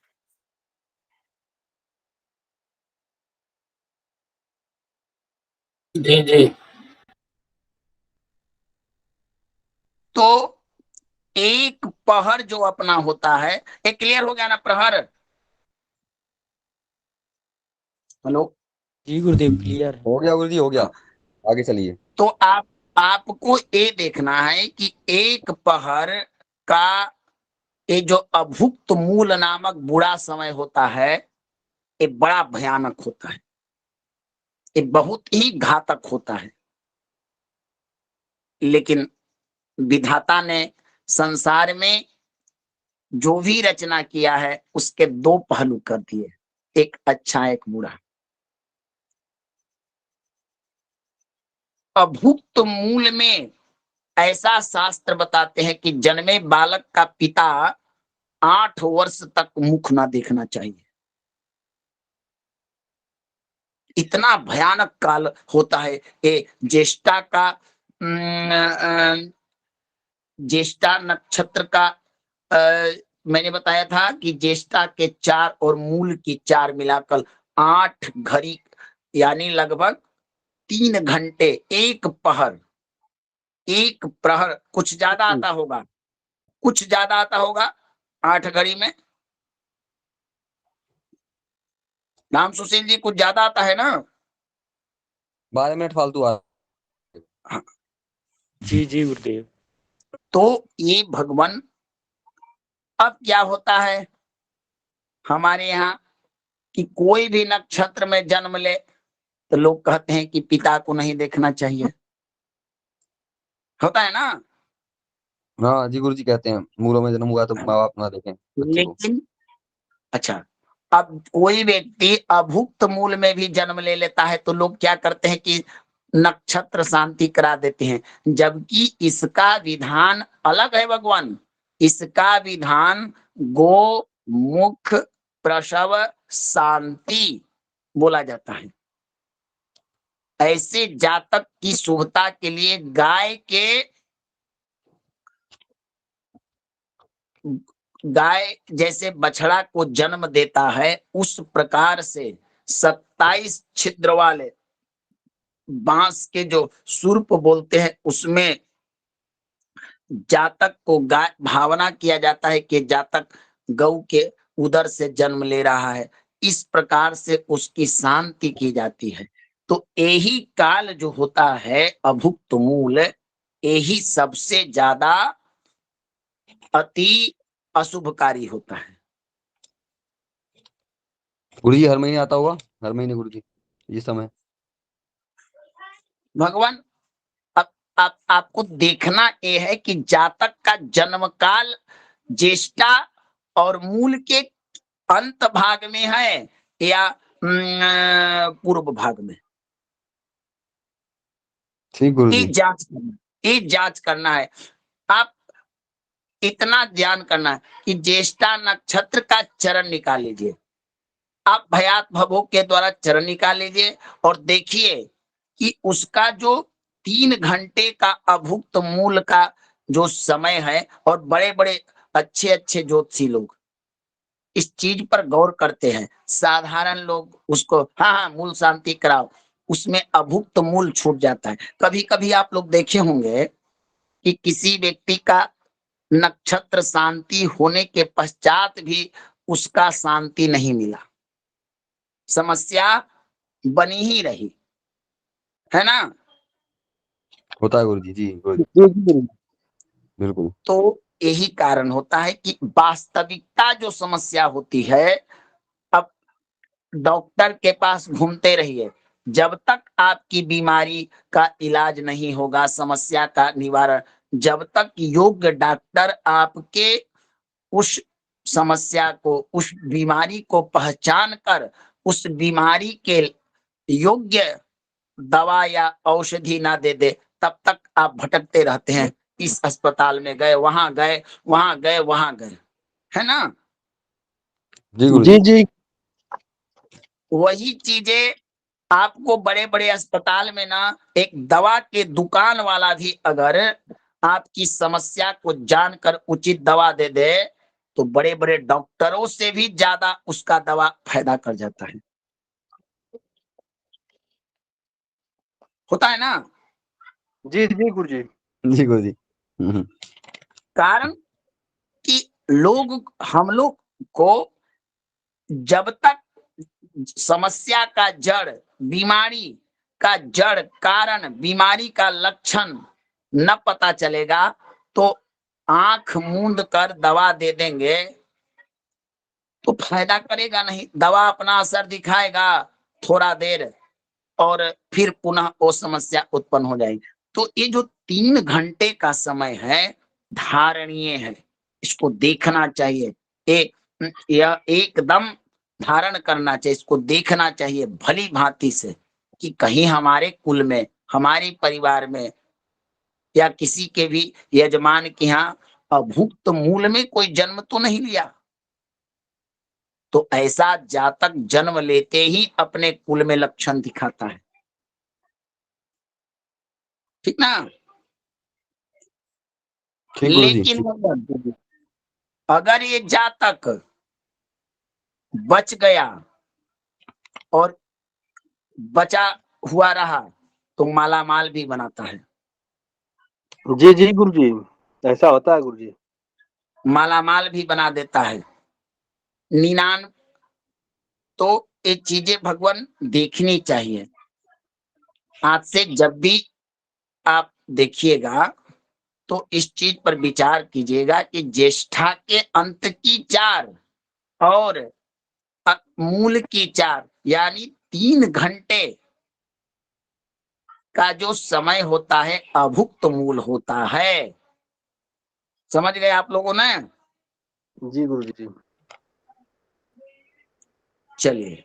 जी जी। तो एक पहर जो अपना होता है, एक क्लियर हो गया ना प्रहर? हेलो, जी गुरुदेव क्लियर। हो गया गुरुजी, हो गया। आगे चलिए। तो आपको ये देखना है कि एक पहर का ये जो अभुक्त मूल नामक बुरा समय होता है, ये बड़ा भयानक होता है, ये बहुत ही घातक होता है। लेकिन विधाता ने संसार में जो भी रचना किया है उसके दो पहलू कर दिए, एक अच्छा एक बुरा। अभुक्त मूल में ऐसा शास्त्र बताते हैं कि जन्मे बालक का पिता 8 वर्ष तक मुख ना देखना चाहिए। इतना भयानक काल होता है ये ज्येष्ठा का, ज्येष्ठा नक्षत्र का। मैंने बताया था कि ज्येष्ठा के 4 और मूल की 4 मिलाकर 8 घड़ी, यानी लगभग 3 घंटे, एक पहर, एक प्रहर। कुछ ज्यादा आता होगा, कुछ ज्यादा आता होगा 8 घड़ी में। राम सुशील जी, कुछ ज्यादा आता है ना? 12 मिनट फालतू आ। जी जी गुरुदेव। तो ये भगवान, अब क्या होता है हमारे यहाँ कि कोई भी नक्षत्र में जन्म ले तो लोग कहते हैं कि पिता को नहीं देखना चाहिए, होता है ना? हाँ जी गुरुजी, कहते हैं मूलों में जन्म हुआ तो माँ बाप ना देखें बच्चे को। लेकिन अच्छा, अब कोई व्यक्ति अभुक्त मूल में भी जन्म ले लेता है तो लोग क्या करते हैं कि नक्षत्र शांति करा देते हैं, जबकि इसका विधान अलग है भगवान। इसका विधान गो मुख प्रसव शांति बोला जाता है। ऐसे जातक की शुभता के लिए गाय जैसे बछड़ा को जन्म देता है, उस प्रकार से 27 छिद्र वाले बांस के जो सुर्प बोलते हैं उसमें जातक को गाय भावना किया जाता है कि जातक गौ के उदर से जन्म ले रहा है, इस प्रकार से उसकी शांति की जाती है। तो यही काल जो होता है अभुक्त मूल, यही सबसे ज्यादा अति अशुभकारी होता है। गुरुजी हर महीने आता होगा, हर महीने गुरुजी ये समय। भगवान, अब आपको देखना ये है कि जातक का जन्म काल ज्येष्ठा और मूल के अंत भाग में है या पूर्व भाग में। ठीक गुरुजी। ये जांच करना है। आप इतना ध्यान करना है कि ज्येष्ठा नक्षत्र का चरण निकाल लीजिए, आप भयात भवों के द्वारा चरण निकाल लीजिए और देखिए कि उसका जो 3 घंटे का अभुक्त मूल का जो समय है, और बड़े बड़े अच्छे अच्छे ज्योतिषी लोग इस चीज पर गौर करते हैं। साधारण लोग उसको हाँ मूल शांति कराओ, उसमें अभुक्त मूल छूट जाता है। कभी कभी आप लोग देखे होंगे कि किसी व्यक्ति का नक्षत्र शांति होने के पश्चात भी उसका शांति नहीं मिला, समस्या बनी ही रही, है ना? होता है गुरुजी। जी गुरुजी। बिल्कुल। तो यही कारण होता है कि वास्तविकता जो समस्या होती है, अब डॉक्टर के पास घूमते रहिए, जब तक आपकी बीमारी का इलाज नहीं होगा, समस्या का निवारण, जब तक योग्य डॉक्टर आपके उस समस्या को, उस बीमारी को पहचान कर उस बीमारी के योग्य दवा या औषधि ना दे दे, तब तक आप भटकते रहते हैं। इस अस्पताल में गए, वहां गए, वहां गए, वहां गए, है ना? जी गुरु जी जी। जी वही चीजें आपको बड़े बड़े अस्पताल में ना, एक दवा के दुकान वाला भी अगर आपकी समस्या को जानकर उचित दवा दे दे, तो बड़े बड़े डॉक्टरों से भी ज्यादा उसका दवा फायदा कर जाता है। होता है ना? जी जी गुरु जी। जी गुरु जी। कारण कि हम लोग को जब तक समस्या का जड़, बीमारी का जड़, कारण, बीमारी का लक्षण न पता चलेगा, तो आंख मूंद कर दवा दे देंगे तो फायदा करेगा नहीं। दवा अपना असर दिखाएगा थोड़ा देर और फिर पुनः वो समस्या उत्पन्न हो जाएगी। तो ये जो 3 घंटे का समय है, धारणीय है, इसको देखना चाहिए। यह एकदम धारण करना चाहिए, इसको देखना चाहिए भली भांति से कि कहीं हमारे कुल में, हमारे परिवार में या किसी के भी यजमान के यहाँ अभुक्त मूल में कोई जन्म तो नहीं लिया। तो ऐसा जातक जन्म लेते ही अपने कुल में लक्षण दिखाता है, ठीक ना? ठीक गुरु जी। लेकिन अगर ये जातक बच गया और बचा हुआ रहा तो मालामाल भी बनाता है। जी जी गुरु जी, ऐसा होता है गुरु जी। मालामाल भी बना देता है। 99 तो ये चीजें भगवान देखनी चाहिए। आज से जब भी आप देखिएगा तो इस चीज पर विचार कीजिएगा कि ज्येष्ठा के अंत की 4 और मूल की 4 यानी 3 घंटे का जो समय होता है अभुक्त मूल होता है। समझ गए आप लोगों ने? जी गुरु जी। चलिए,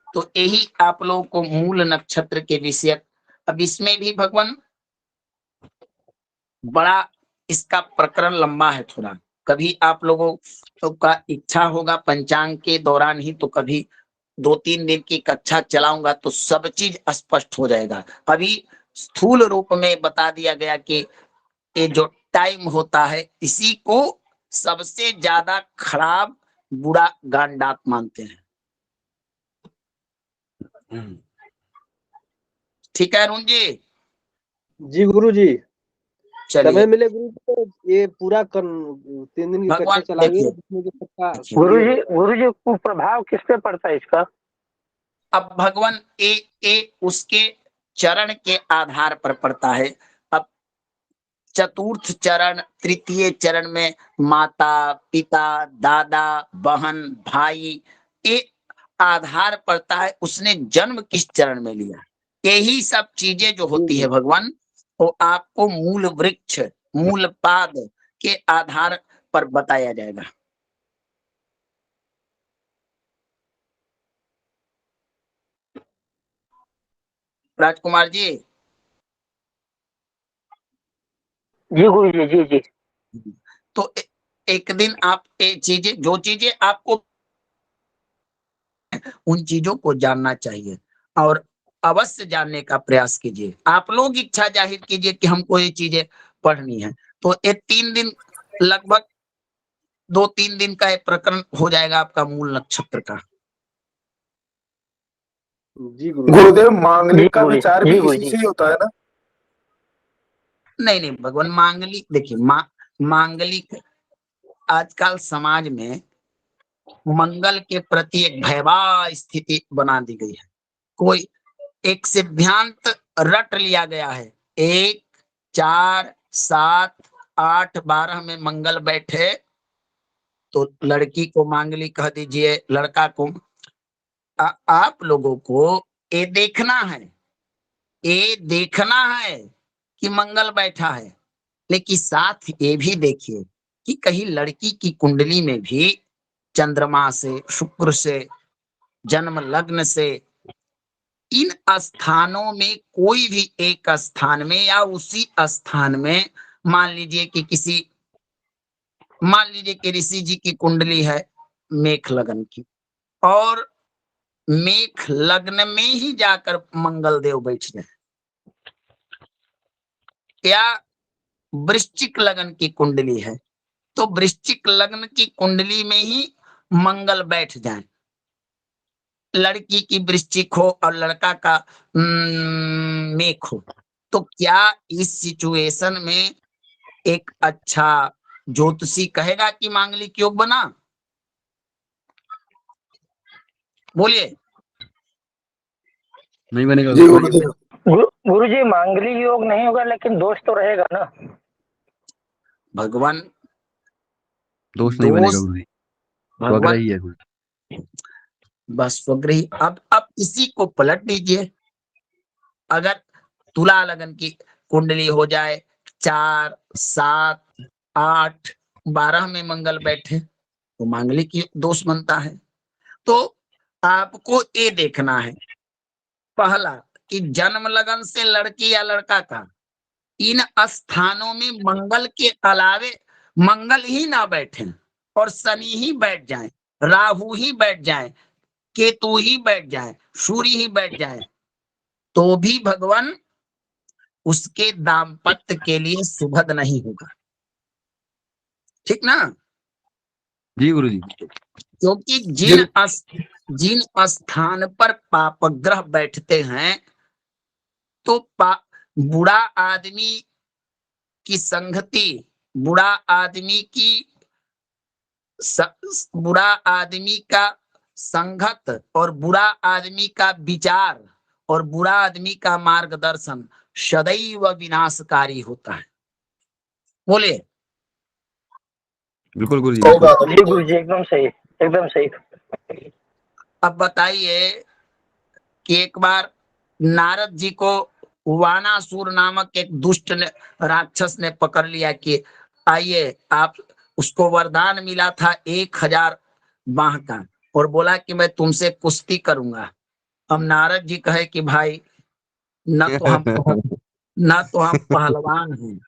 तो यही आप लोगों को मूल नक्षत्र के विषय। अब इसमें भी भगवान बड़ा, इसका प्रकरण लंबा है थोड़ा। कभी आप लोगों का इच्छा होगा पंचांग के दौरान ही, तो कभी 2-3 दिन की कक्षा चलाऊंगा तो सब चीज स्पष्ट हो जाएगा। अभी स्थूल रूप में बता दिया गया कि ये जो टाइम होता है, इसी को सबसे ज्यादा खराब, बुरा गांडात मानते हैं। ठीक है अरुण जी? जी गुरु जी, चलिए, समय मिले गुरु जी तो ये पूरा 3 दिन की कक्षा भगवान चलाइए, देखिए, जिसमें जो सबका गुरु जी को प्रभाव किस पे पड़ता है इसका? अब भगवान ए उसके चरण के आधार पर पड़ता है। अब चतुर्थ चरण, तृतीय चरण में माता, पिता, दादा, बहन, भाई, ये आधार पड़ता है उसने जन्म किस चरण में लिया। यही सब चीजें जो होती है भगवान, वो आपको मूल वृक्ष, मूल पाद के आधार पर बताया जाएगा। राजकुमार जी? जी गुरु जी, जी जी। तो एक दिन आप ये चीजें, जो चीजें आपको, उन चीजों को जानना चाहिए और अवश्य जानने का प्रयास कीजिए। आप लोग इच्छा जाहिर कीजिए कि हमको ये चीजें पढ़नी है, तो ये 3 दिन, लगभग 2-3 दिन का एक प्रकरण हो जाएगा आपका मूल नक्षत्र का। जी गुरु गुरुदेव, मांगलिक का गुरु जी, विचार जी भी गुरु इसी जी। से ही होता है ना? नहीं नहीं भगवान, मांगलिक देखिए, मांगलिक आजकल समाज में मंगल के प्रति एक भयावह स्थिति बना दी गई है। कोई एक सिद्धांत रट लिया गया है, 1, 4, 7, 8-12 में मंगल बैठे तो लड़की को मांगली कह दीजिए, लड़का को। आप लोगों को ये देखना है कि मंगल बैठा है, लेकिन साथ ये भी देखिए कि कहीं लड़की की कुंडली में भी चंद्रमा से, शुक्र से, जन्म लग्न से, इन स्थानों में कोई भी एक स्थान में या उसी स्थान में मान लीजिए कि ऋषि जी की कुंडली है मेष लग्न की, और मेष लग्न में ही जाकर मंगल देव बैठ जाए, या वृश्चिक लग्न की कुंडली है तो वृश्चिक लग्न की कुंडली में ही मंगल बैठ जाए, लड़की की वृश्चिक हो और लड़का का मेष हो, तो क्या इस सिचुएशन में एक अच्छा ज्योतिषी कहेगा कि मांगलिक योग बना? बोलिए। नहीं बनेगा। जी गुरुदेव। गुरुजी मांगलिक योग नहीं होगा लेकिन दोष तो रहेगा ना। भगवान दोष नहीं बनेगा दोष गुरुजी, भगवान स्वग्रही है गुरु। बस स्वग्रही। अब इसी को पलट दीजिए, अगर तुला लगन की कुंडली हो जाए 4, 7, 8, 12 में मंगल बैठे तो मांगलिक दोष बनता है। तो आपको ये देखना है पहला कि जन्म लगन से लड़की या लड़का का इन स्थानों में मंगल के अलावे मंगल ही ना बैठे और शनि ही बैठ जाए, राहु ही बैठ जाए, केतु ही बैठ जाए, सूर्य ही बैठ जाए, तो भी भगवान उसके दाम्पत्य के लिए सुभद नहीं होगा। ठीक ना? जी गुरुजी। क्योंकि जिन स्थान पर पाप ग्रह बैठते हैं तो बुरा आदमी की संगति, बुरा आदमी का संगत और बुरा आदमी का विचार और बुरा आदमी का मार्गदर्शन सदैव विनाशकारी होता है। बोले। बिल्कुल गुरुजी। जी गुरुजी एकदम सही, एकदम सही। अब बताइए कि एक बार नारद जी को वानासुर नामक एक दुष्ट राक्षस ने पकड़ लिया कि आइए आप, उसको वरदान मिला था 1000 बाह का और बोला कि मैं तुमसे कुश्ती करूंगा। अब नारद जी कहे कि भाई न तो हम पहलवान हैं,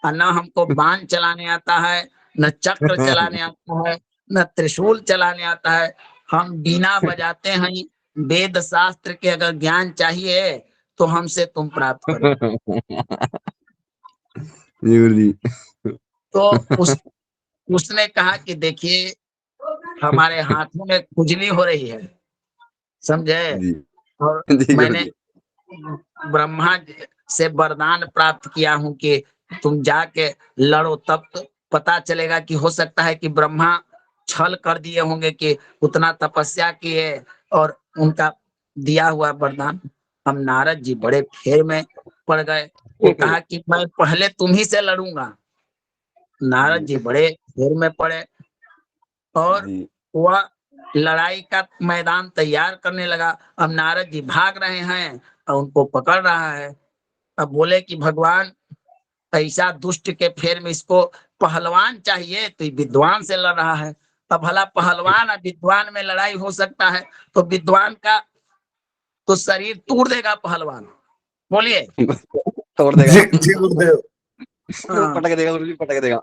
और न हमको बाण चलाने आता है, न चक्र चलाने आता है, न त्रिशूल चलाने आता है। हम बीना बजाते हैं। वेद शास्त्र के अगर ज्ञान चाहिए तो हमसे तुम प्राप्त करो। तो उसने कहा कि देखिए हमारे हाथों में खुजली हो रही है, समझे, और मैंने ब्रह्मा से वरदान प्राप्त किया हूं कि तुम जाके लड़ो, तब तो पता चलेगा कि हो सकता है कि ब्रह्मा छल कर दिए होंगे कि उतना तपस्या किए और उनका दिया हुआ वरदान। अब नारद जी बड़े फेर में पड़ गए, वो कहा कि मैं पहले तुम ही से लड़ूंगा। नारद जी बड़े फेर में पड़े और वह लड़ाई का मैदान तैयार करने लगा। अब नारद जी भाग रहे हैं और उनको पकड़ रहा है। अब बोले कि भगवान ऐसा दुष्ट के फेर में इसको पहलवान चाहिए, तो विद्वान से लड़ रहा है। अब भला पहलवान और विद्वान में लड़ाई हो सकता है तो विद्वान का तो शरीर तोड़ देगा पहलवान। बोलिए। तोड़ देगा। जी गुरुदेव। पटक देगा गुरुजी, पटक देगा।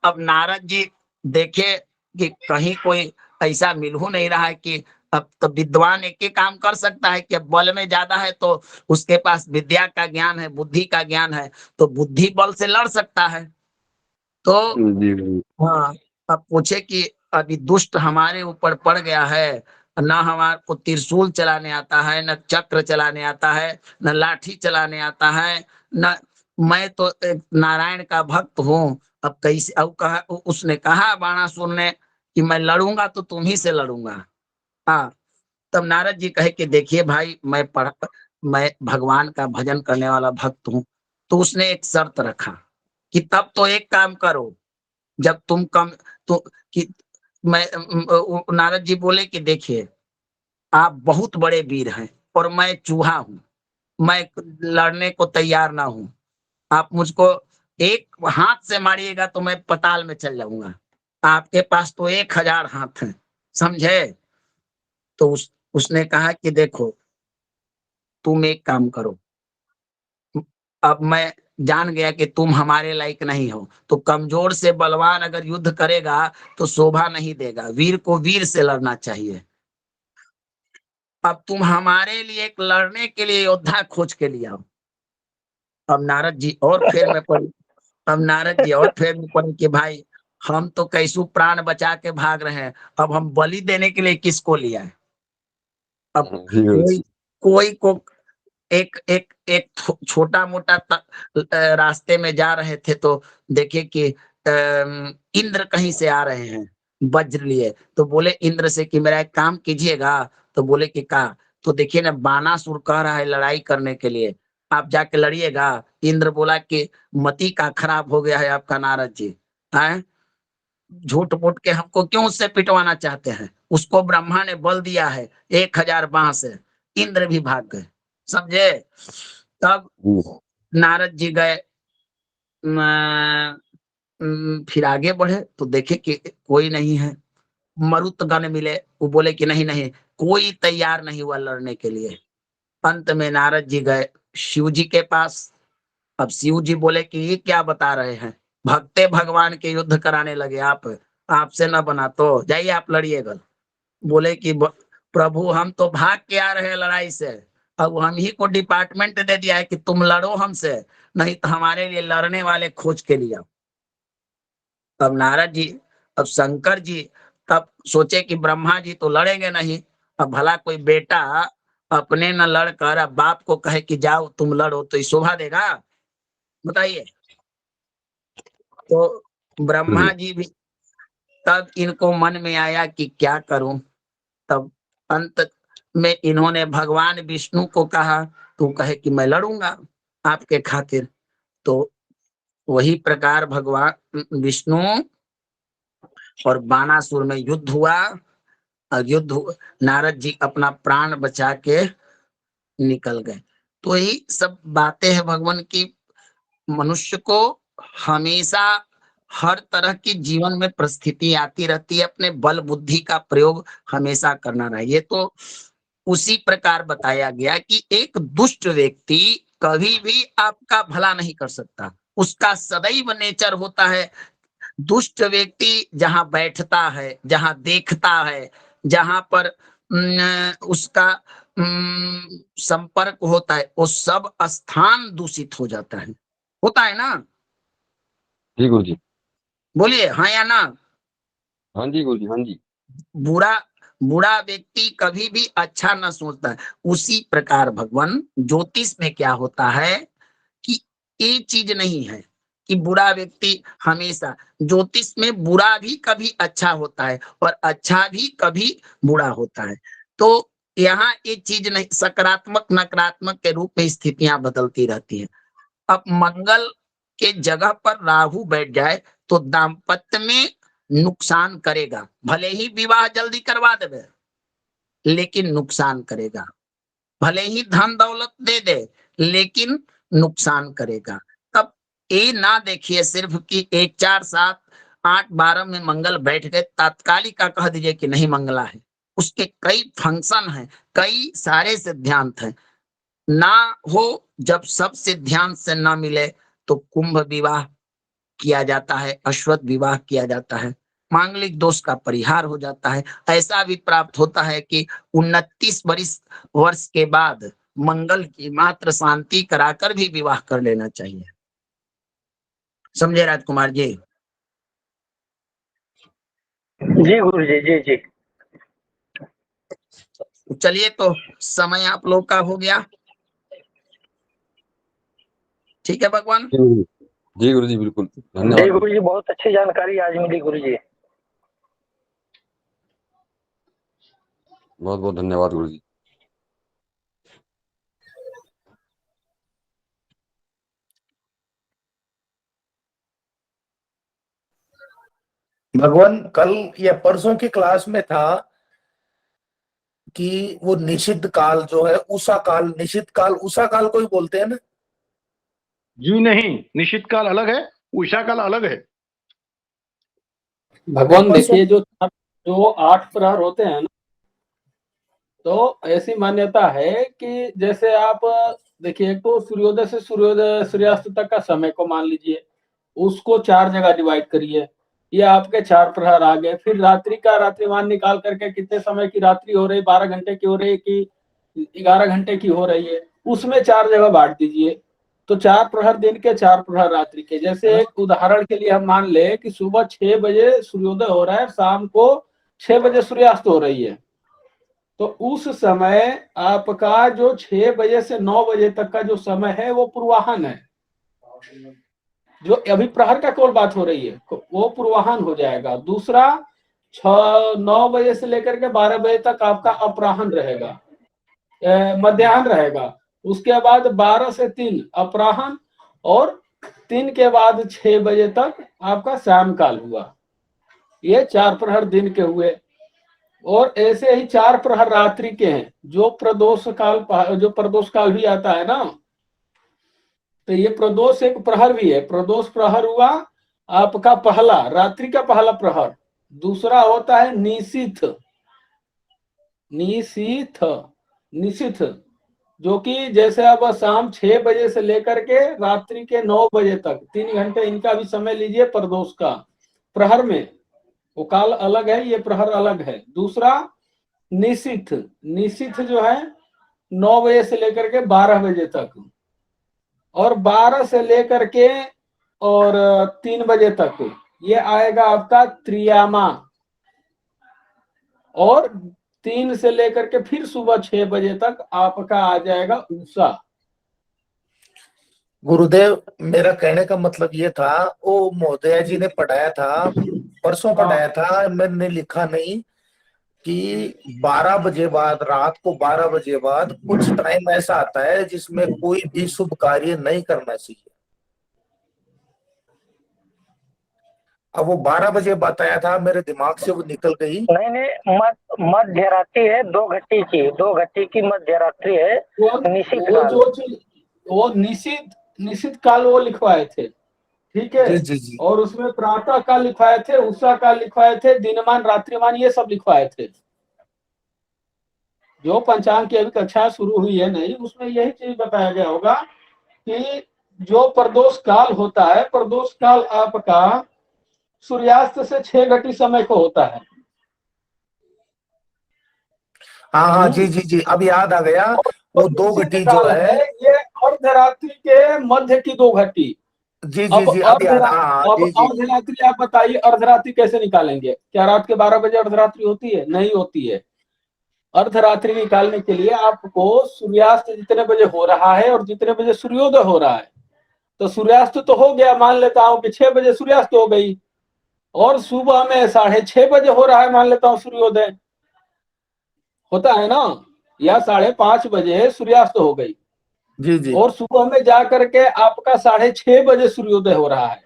अब नारद जी देखे कि कहीं कोई ऐसा मिल हो नहीं रहा है कि अब तो विद्वान एक ही काम कर सकता है कि बल में ज्यादा है तो उसके पास विद्या का ज्ञान है, बुद्धि का ज्ञान है, तो बुद्धि बल से लड़ सकता है। तो हाँ, अब पूछे कि अभी दुष्ट हमारे ऊपर पड़ गया है, न हमारे को त्रिशूल चलाने आता है, न चक्र चलाने आता है, न लाठी चलाने आता है, न मैं तो एक नारायण का भक्त हूँ। अब कैसे, अब कहा, उसने कहा बाणासुर ने कि मैं लड़ूंगा तो तुम ही से लड़ूंगा। हाँ, तब नारद जी कहे कि देखिए भाई, मैं मैं भगवान का भजन करने वाला भक्त हूं, तो उसने एक शर्त रखा कि तब तो एक काम करो, जब तुम कम तो कि नारद जी बोले कि देखिए आप बहुत बड़े वीर हैं और मैं चूहा हूं, मैं लड़ने को तैयार ना हूं, आप मुझको एक हाथ से मारिएगा तो मैं पताल में चल जाऊंगा, आपके पास तो 1000 हाथ हैं, समझे। तो उसने कहा कि देखो तुम एक काम करो, अब मैं जान गया कि तुम हमारे लायक नहीं हो, तो कमजोर से बलवान अगर युद्ध करेगा तो शोभा नहीं देगा, वीर को वीर से लड़ना चाहिए। अब तुम हमारे लिए एक लड़ने के लिए योद्धा खोज के लिए आओ। अब नारद जी और फेर में पड़े, अब नारद जी और फेर में पड़े कि भाई हम तो कैसू प्राण बचा के भाग रहे हैं, अब हम बलि देने के लिए किसको लिया है। अब जी गुरु कोई जी। कोई को एक एक एक छोटा मोटा रास्ते में जा रहे थे तो देखे कि इंद्र कहीं से आ रहे हैं वज्र लिए, तो बोले इंद्र से कि मेरा एक काम कीजिएगा, तो बोले कि का, तो देखिए ना बानासुर कह रहा है लड़ाई करने के लिए, आप जाके लड़िएगा। इंद्र बोला कि मति का खराब हो गया है आपका नारद जी, हैं झूठ मूठ के हमको क्यों उससे पिटवाना चाहते हैं, उसको ब्रह्मा ने बल दिया है 1000 बाण से, इंद्र भी भाग गए, समझे। तब नारद जी गए, फिर आगे बढ़े तो देखे कि कोई नहीं है, मरुतगण मिले, वो बोले कि नहीं नहीं कोई तैयार नहीं हुआ लड़ने के लिए। अंत में नारद जी गए शिव जी के पास। अब शिव जी बोले कि ये क्या बता रहे हैं, भक्ते भगवान के युद्ध कराने लगे आप, आपसे न बना तो जाइए आप लड़िएगा। बोले कि प्रभु हम तो भाग के आ रहे हैं लड़ाई से, अब हम ही को डिपार्टमेंट दे दिया है कि तुम लड़ो हमसे, नहीं तो हमारे लिए लड़ने वाले खोज के लिए। अब नारद जी, अब शंकर जी तब सोचे कि ब्रह्मा जी तो लड़ेंगे नहीं, अब भला कोई बेटा अपने न लड़कर अब बाप को कहे कि जाओ तुम लड़ो तो ये शोभा देगा, बताइए। तो ब्रह्मा जी भी तब इनको मन में आया कि क्या करूं, तब अंत में इन्होंने भगवान विष्णु को कहा, तू कहे कि मैं लड़ूंगा आपके खातिर। तो वही प्रकार भगवान विष्णु और बानासुर में युद्ध हुआ, और नारद जी अपना प्राण बचा के निकल गए। तो यही सब बातें हैं भगवान की, मनुष्य को हमेशा हर तरह की जीवन में परिस्थिति आती रहती है, अपने बल बुद्धि का प्रयोग हमेशा करना चाहिए। तो उसी प्रकार बताया गया कि एक दुष्ट व्यक्ति कभी भी आपका भला नहीं कर सकता, उसका सदैव नेचर होता है। दुष्ट व्यक्ति जहां बैठता है, जहां देखता है, जहां पर उसका संपर्क होता है, वो सब स्थान दूषित हो जाता है, होता है ना। जी गुरु जी। बोलिए हाँ या ना। हाँ जी गुरु जी, हाँ जी। बुरा बुरा व्यक्ति कभी भी अच्छा न सोचता है। उसी प्रकार भगवान ज्योतिष में क्या होता है कि ये चीज नहीं है कि बुरा व्यक्ति हमेशा, ज्योतिष में बुरा भी कभी अच्छा होता है और अच्छा भी कभी बुरा होता है। तो यहाँ ये चीज नहीं, सकारात्मक नकारात्मक के रूप में स्थितियां बदलती रहती है। अब मंगल के जगह पर राहु बैठ जाए तो दाम्पत्य में नुकसान करेगा, भले ही विवाह जल्दी करवा देवे लेकिन नुकसान करेगा, भले ही धन दौलत दे दे लेकिन नुकसान करेगा। तब ये ना देखिए सिर्फ कि 1 4 7 8 12 में मंगल बैठ गए तात्कालिक का कह दीजिए कि नहीं मंगला है, उसके कई फंक्शन हैं, कई सारे सिद्धांत हैं। ना हो जब सब सिद्धांत से ना मिले तो कुंभ विवाह किया जाता है, अश्वत्थ विवाह किया जाता है, मांगलिक दोष का परिहार हो जाता है। ऐसा भी प्राप्त होता है कि 29 वर्ष के बाद मंगल की मात्र शांति कराकर भी विवाह कर लेना चाहिए, समझे राजकुमार जी। जी गुरु जी, जी जी। चलिए तो समय आप लोग का हो गया, ठीक है भगवान। जी गुरु जी, बिल्कुल जी धन्यवाद। गुरु जी, बहुत अच्छी जानकारी आज मिली गुरु जी। बहुत बहुत धन्यवाद गुरु जी। भगवान कल या परसों की क्लास में था कि वो निषिद्ध काल जो है उषा काल, निषिद्ध काल उषा काल को ही बोलते हैं ना? जी नहीं, निश्चित काल अलग है, उषा काल अलग है। भगवान देखिए, जो 8 प्रहर होते हैं ना, तो ऐसी मान्यता है कि जैसे आप देखिए, एक तो सूर्योदय से सूर्यास्त तक का समय को मान लीजिए, उसको 4 जगह डिवाइड करिए, ये आपके 4 प्रहर आ गए। फिर रात्रि का रात्रिमान निकाल करके कितने समय की रात्रि हो रही, 12 घंटे की हो रही कि 11 घंटे की हो रही है, उसमें 4 जगह बांट दीजिए। तो 4 प्रहर दिन के, 4 प्रहर रात्रि के। जैसे एक उदाहरण के लिए हम मान ले कि सुबह 6 बजे सूर्योदय हो रहा है, शाम को 6 बजे सूर्यास्त हो रही है, तो उस समय आपका जो 6 बजे से 9 बजे तक का जो समय है वो पूर्वाहन है। जो अभी प्रहर का केवल बात हो रही है वो पूर्वाहन हो जाएगा। दूसरा 9 बजे से लेकर के 12 बजे तक आपका अपराहन रहेगा, मध्याह्न रहेगा। उसके बाद 12 से 3 अपराहन, और 3 के बाद 6 बजे तक आपका शाम काल हुआ। ये 4 प्रहर दिन के हुए। और ऐसे ही 4 प्रहर रात्रि के हैं, जो प्रदोष काल भी आता है ना, तो ये प्रदोष एक प्रहर भी है। प्रदोष प्रहर हुआ आपका पहला, रात्रि का पहला प्रहर। दूसरा होता है निशीथ, जो कि जैसे अब शाम 6 बजे से लेकर के रात्रि के 9 बजे तक 3 घंटे इनका भी समय लीजिए प्रदोष का। प्रहर में वो काल अलग है, ये प्रहर अलग है। दूसरा निशीथ जो है 9 बजे से लेकर के 12 बजे तक, और 12 से लेकर के और 3 बजे तक ये आएगा आपका त्रियामा, और 3 से लेकर के फिर सुबह 6 बजे तक आपका आ जाएगा उषा। गुरुदेव, मेरा कहने का मतलब ये था, वो महोदया जी ने पढ़ाया था, परसों पढ़ाया था, मैंने लिखा नहीं, कि 12 बजे बाद, रात को 12 बजे बाद कुछ टाइम ऐसा आता है जिसमें कोई भी शुभ कार्य नहीं करना चाहिए। अब वो 12 बजे बताया था, मेरे दिमाग से वो निकल गई। नहीं, मध्य रात्रि है, 2 घट्टी की मध्य रात्रि है, निश्चित काल। वो निश्चित काल वो लिखवाए थे, ठीक है। जी। और उसमें प्रातः काल लिखवाए थे, उषा काल लिखवाए थे, दिनमान, रात्रिमान, ये सब लिखवाए थे। जो पंचांग की अभी कक्षा शुरू हुई है नहीं, उसमें यही चीज बताया गया होगा कि जो प्रदोष काल होता है, प्रदोष काल आपका सूर्यास्त से 6 घटी समय को होता है। हाँ, जी, अब याद आ गया। वो 2 घटी जो है, ये अर्धरात्रि के मध्य की 2 घटी। जी, अब याद। अर्धरात्रि आप बताइए, अर्धरात्रि कैसे निकालेंगे? क्या रात के 12 बजे अर्धरात्रि होती है? नहीं होती है। अर्धरात्रि निकालने के लिए आपको सूर्यास्त जितने बजे हो रहा है और जितने बजे सूर्योदय हो रहा है, तो सूर्यास्त तो हो गया, मान लेता हूं कि 6 बजे सूर्यास्त हो गई, और सुबह में 6:30 बजे हो रहा है, मान लेता हूं सूर्योदय होता है ना, या 5:30 बजे सूर्यास्त हो गई, जी, और सुबह में जाकर के आपका 6:30 बजे सूर्योदय हो रहा है,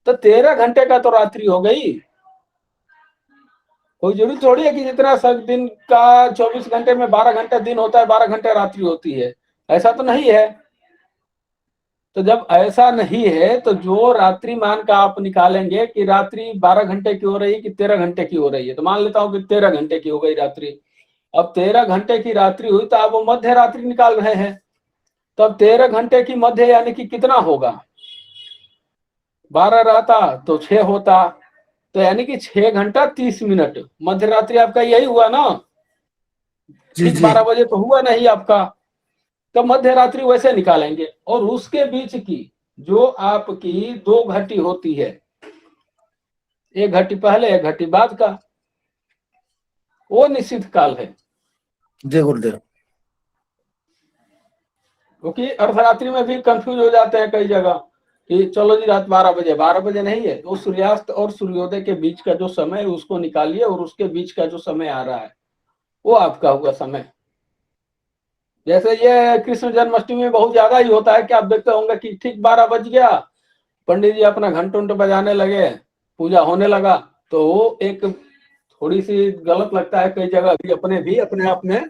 तो 13 घंटे का तो रात्रि हो गई। कोई जरूरी थोड़ी है कि जितना सब दिन का 24 घंटे में 12 घंटे दिन होता है, 12 घंटे रात्रि होती है, ऐसा तो नहीं है। तो जब ऐसा नहीं है, तो जो रात्रि मान का आप निकालेंगे कि रात्रि 12 घंटे की हो रही है कि 13 घंटे की हो रही है, तो मान लेता हूं कि 13 घंटे की हो गई रात्रि। अब 13 घंटे की रात्रि हुई, तो आप वो मध्य रात्रि निकाल रहे हैं, तो अब 13 घंटे की मध्य यानी कि कितना होगा? 12 रहता तो 6 होता, तो यानी कि 6 घंटा 30 मिनट मध्य रात्रि आपका यही हुआ ना। ठीक 12 बजे तो हुआ नहीं आपका, तो मध्य रात्रि वैसे निकालेंगे। और उसके बीच की जो आपकी 2 घटी होती है, 1 घटी पहले 1 घटी बाद का, वो निश्चित काल है। जय गुरुदेव। क्योंकि अर्धरात्रि में भी कंफ्यूज हो जाते हैं कई जगह कि चलो जी रात 12 बजे नहीं है, तो सूर्यास्त और सूर्योदय के बीच का जो समय है उसको निकालिए, और उसके बीच का जो समय आ रहा है वो आपका हुआ समय। जैसे ये कृष्ण जन्माष्टमी में बहुत ज्यादा ही होता है कि आप देखते होंगे कि ठीक 12 बज गया, पंडित जी अपना घंट बजाने लगे, पूजा होने लगा, तो वो एक थोड़ी सी गलत लगता है कई जगह भी अपने आप में।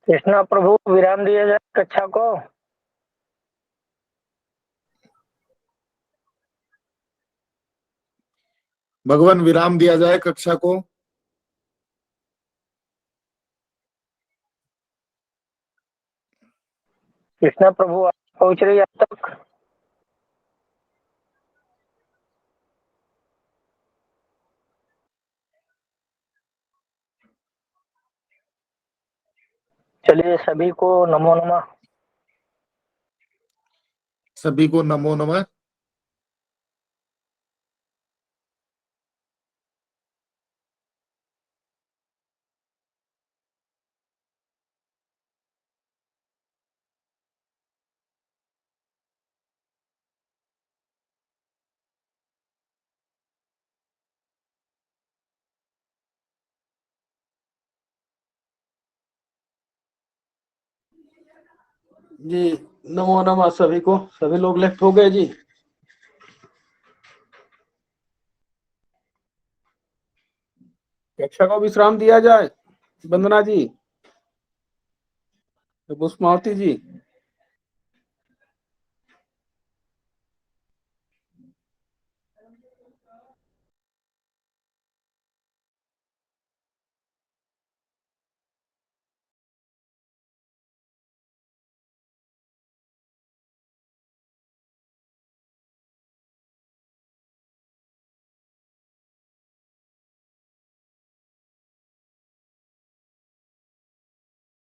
कृष्णा प्रभु विराम दिया जाए कक्षा को। भगवान विराम दिया जाए कक्षा को। कृष्णा प्रभु आप पहुंच रही है अब तक? चलिए सभी को नमो नमः। सभी को नमो नमः। जी नमो नमः सभी को। सभी लोग लेफ्ट हो गए जी। कक्षा को विश्राम दिया जाए। वंदना जी, पुष्पावती जी।